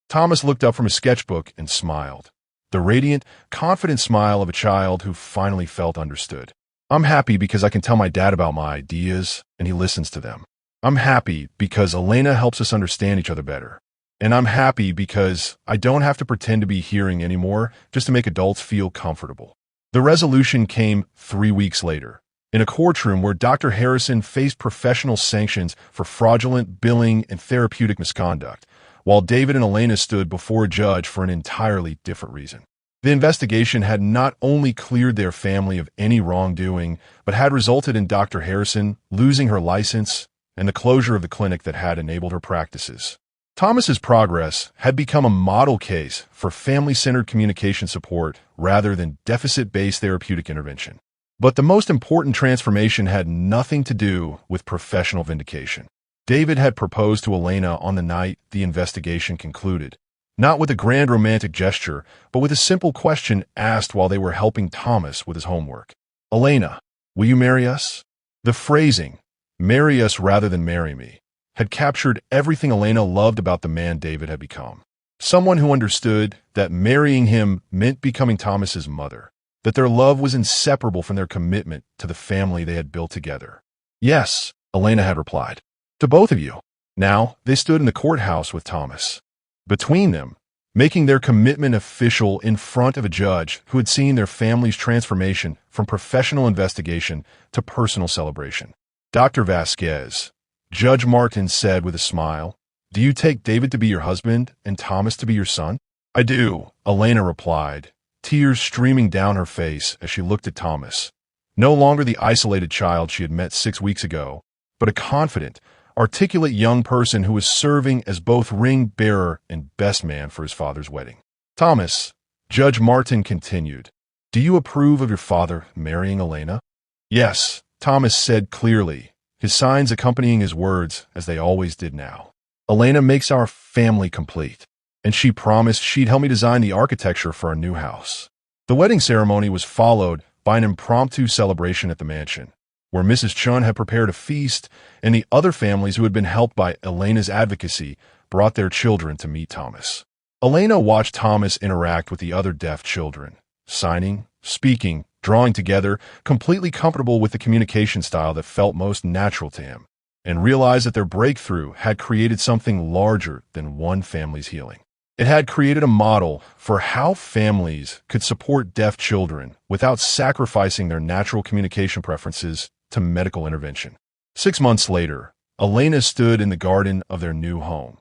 Thomas looked up from his sketchbook and smiled, the radiant, confident smile of a child who finally felt understood. "I'm happy because I can tell my dad about my ideas, and he listens to them. I'm happy because Elena helps us understand each other better. And I'm happy because I don't have to pretend to be hearing anymore just to make adults feel comfortable." The resolution came 3 weeks later, in a courtroom where Dr. Harrison faced professional sanctions for fraudulent billing and therapeutic misconduct, while David and Elena stood before a judge for an entirely different reason. The investigation had not only cleared their family of any wrongdoing, but had resulted in Dr. Harrison losing her license and the closure of the clinic that had enabled her practices. Thomas's progress had become a model case for family-centered communication support rather than deficit-based therapeutic intervention. But the most important transformation had nothing to do with professional vindication. David had proposed to Elena on the night the investigation concluded, not with a grand romantic gesture, but with a simple question asked while they were helping Thomas with his homework. "Elena, will you marry us?" The phrasing, "marry us rather than marry me," had captured everything Elena loved about the man David had become. Someone who understood that marrying him meant becoming Thomas's mother, that their love was inseparable from their commitment to the family they had built together. "Yes," Elena had replied. To both of you. Now, they stood in the courthouse with Thomas. Between them, making their commitment official in front of a judge who had seen their family's transformation from professional investigation to personal celebration. Dr. Vasquez, Judge Martin said with a smile, "Do you take David to be your husband and Thomas to be your son?" "I do," Elena replied, tears streaming down her face as she looked at Thomas. No longer the isolated child she had met 6 weeks ago, but a confident, articulate young person who was serving as both ring bearer and best man for his father's wedding. "Thomas," Judge Martin continued, "do you approve of your father marrying Elena?" "Yes," Thomas said clearly, his signs accompanying his words as they always did now. "Elena makes our family complete, and she promised she'd help me design the architecture for our new house." The wedding ceremony was followed by an impromptu celebration at the mansion, where Mrs. Chun had prepared a feast, and the other families who had been helped by Elena's advocacy brought their children to meet Thomas. Elena watched Thomas interact with the other deaf children, signing, speaking, drawing together, completely comfortable with the communication style that felt most natural to him, and realized that their breakthrough had created something larger than one family's healing. It had created a model for how families could support deaf children without sacrificing their natural communication preferences to medical intervention. 6 months later, Elena stood in the garden of their new home.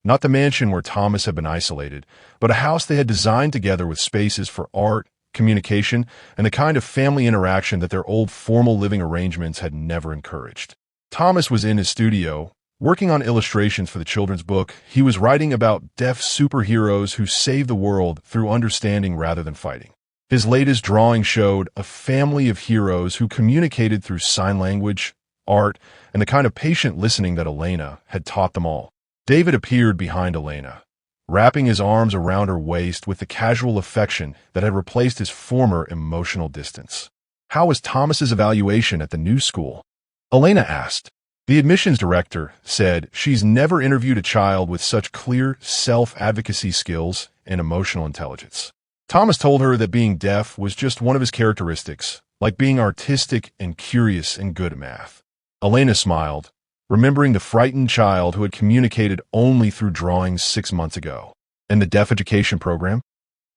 Not the mansion where Thomas had been isolated, but a house they had designed together with spaces for art, communication, and the kind of family interaction that their old formal living arrangements had never encouraged. Thomas was in his studio, working on illustrations for the children's book. He was writing about deaf superheroes who save the world through understanding rather than fighting. His latest drawing showed a family of heroes who communicated through sign language, art, and the kind of patient listening that Elena had taught them all. David appeared behind Elena, wrapping his arms around her waist with the casual affection that had replaced his former emotional distance. "How was Thomas's evaluation at the new school?" Elena asked. The admissions director said she's never interviewed a child with such clear self-advocacy skills and emotional intelligence. Thomas told her that being deaf was just one of his characteristics, like being artistic and curious and good at math. Elena smiled, remembering the frightened child who had communicated only through drawings 6 months ago. And the deaf education program?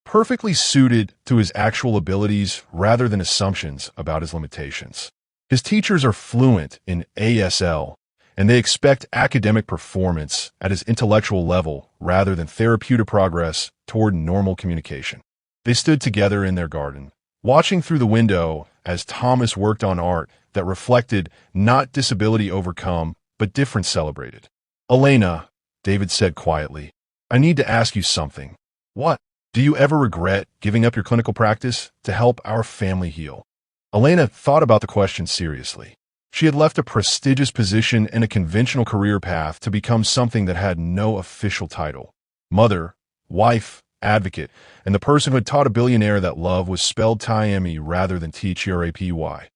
Perfectly suited to his actual abilities rather than assumptions about his limitations. His teachers are fluent in ASL, and they expect academic performance at his intellectual level rather than therapeutic progress toward normal communication. They stood together in their garden, watching through the window as Thomas worked on art that reflected not disability overcome, but difference celebrated. "Elena," David said quietly, "I need to ask you something." "What?" "Do you ever regret giving up your clinical practice to help our family heal?" Elena thought about the question seriously. She had left a prestigious position and a conventional career path to become something that had no official title. Mother, wife, advocate, and the person who had taught a billionaire that love was spelled T-I-M-E rather than T-H-E-R-A-P-Y.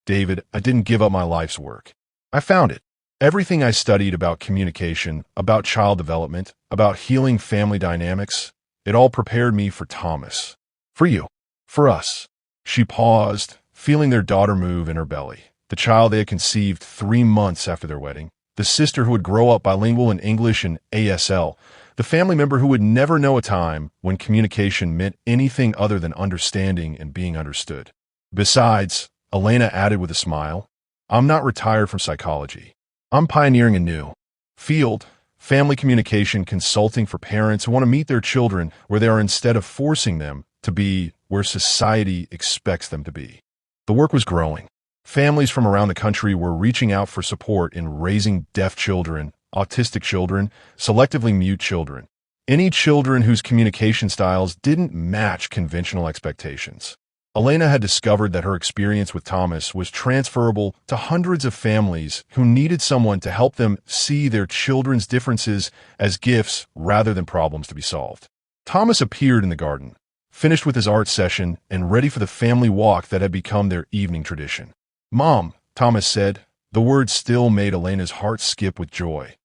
"David, I didn't give up my life's work. I found it. Everything I studied about communication, about child development, about healing family dynamics, it all prepared me for Thomas. For you. For us." She paused, feeling their daughter move in her belly, the child they had conceived 3 months after their wedding, the sister who would grow up bilingual in English and ASL, the family member who would never know a time when communication meant anything other than understanding and being understood. "Besides," Elena added with a smile, "I'm not retired from psychology. I'm pioneering a new field, family communication consulting for parents who want to meet their children where they are instead of forcing them to be where society expects them to be." The work was growing. Families from around the country were reaching out for support in raising deaf children, autistic children, selectively mute children, any children whose communication styles didn't match conventional expectations. Elena had discovered that her experience with Thomas was transferable to hundreds of families who needed someone to help them see their children's differences as gifts rather than problems to be solved. Thomas appeared in the garden, finished with his art session and ready for the family walk that had become their evening tradition. "Mom," Thomas said, the words still made Elena's heart skip with joy.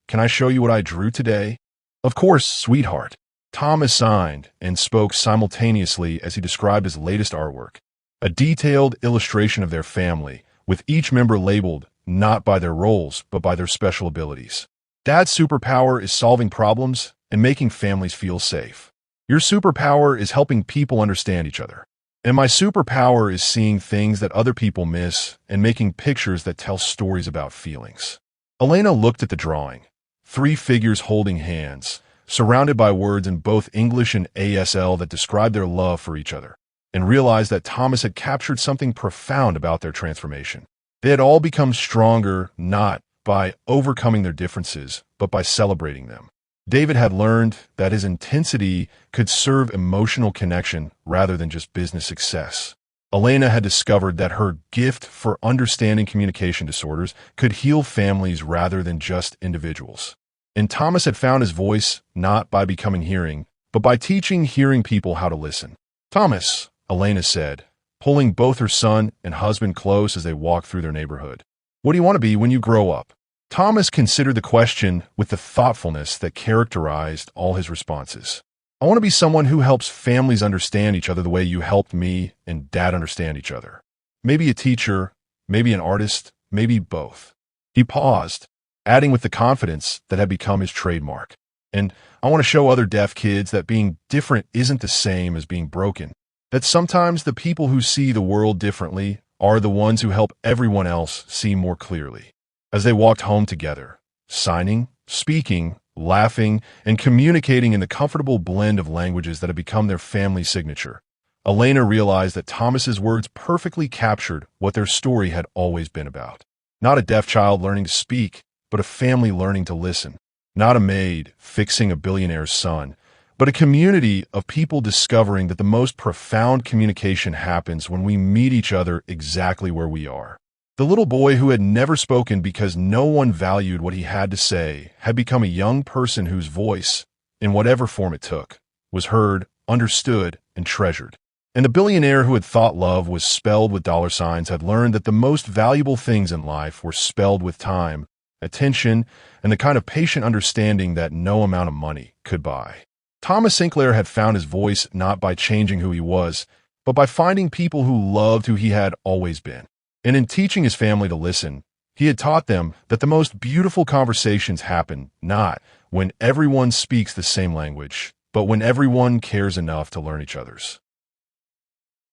"Can I show you what I drew today?" "Of course, sweetheart." Thomas signed and spoke simultaneously as he described his latest artwork, a detailed illustration of their family, with each member labeled not by their roles, but by their special abilities. Dad's superpower is solving problems and making families feel safe. Your superpower is helping people understand each other. And my superpower is seeing things that other people miss and making pictures that tell stories about feelings. Elena looked at the drawing. 3 figures holding hands, surrounded by words in both English and ASL that described their love for each other, and realized that Thomas had captured something profound about their transformation. They had all become stronger, not by overcoming their differences, but by celebrating them. David had learned that his intensity could serve emotional connection rather than just business success. Elena had discovered that her gift for understanding communication disorders could heal families rather than just individuals. And Thomas had found his voice not by becoming hearing, but by teaching hearing people how to listen. "Thomas," Elena said, pulling both her son and husband close as they walked through their neighborhood. "What do you want to be when you grow up?" Thomas considered the question with the thoughtfulness that characterized all his responses. "I want to be someone who helps families understand each other the way you helped me and Dad understand each other. Maybe a teacher, maybe an artist, maybe both." He paused, adding with the confidence that had become his trademark. "And I want to show other deaf kids that being different isn't the same as being broken. That sometimes the people who see the world differently are the ones who help everyone else see more clearly." As they walked home together, signing, speaking, laughing, and communicating in the comfortable blend of languages that had become their family signature, Elena realized that Thomas's words perfectly captured what their story had always been about. Not a deaf child learning to speak, but a family learning to listen. Not a maid fixing a billionaire's son, but a community of people discovering that the most profound communication happens when we meet each other exactly where we are. The little boy who had never spoken because no one valued what he had to say had become a young person whose voice, in whatever form it took, was heard, understood, and treasured. And the billionaire who had thought love was spelled with dollar signs had learned that the most valuable things in life were spelled with time, attention, and the kind of patient understanding that no amount of money could buy. Thomas Sinclair had found his voice not by changing who he was, but by finding people who loved who he had always been. And in teaching his family to listen, he had taught them that the most beautiful conversations happen not when everyone speaks the same language, but when everyone cares enough to learn each other's.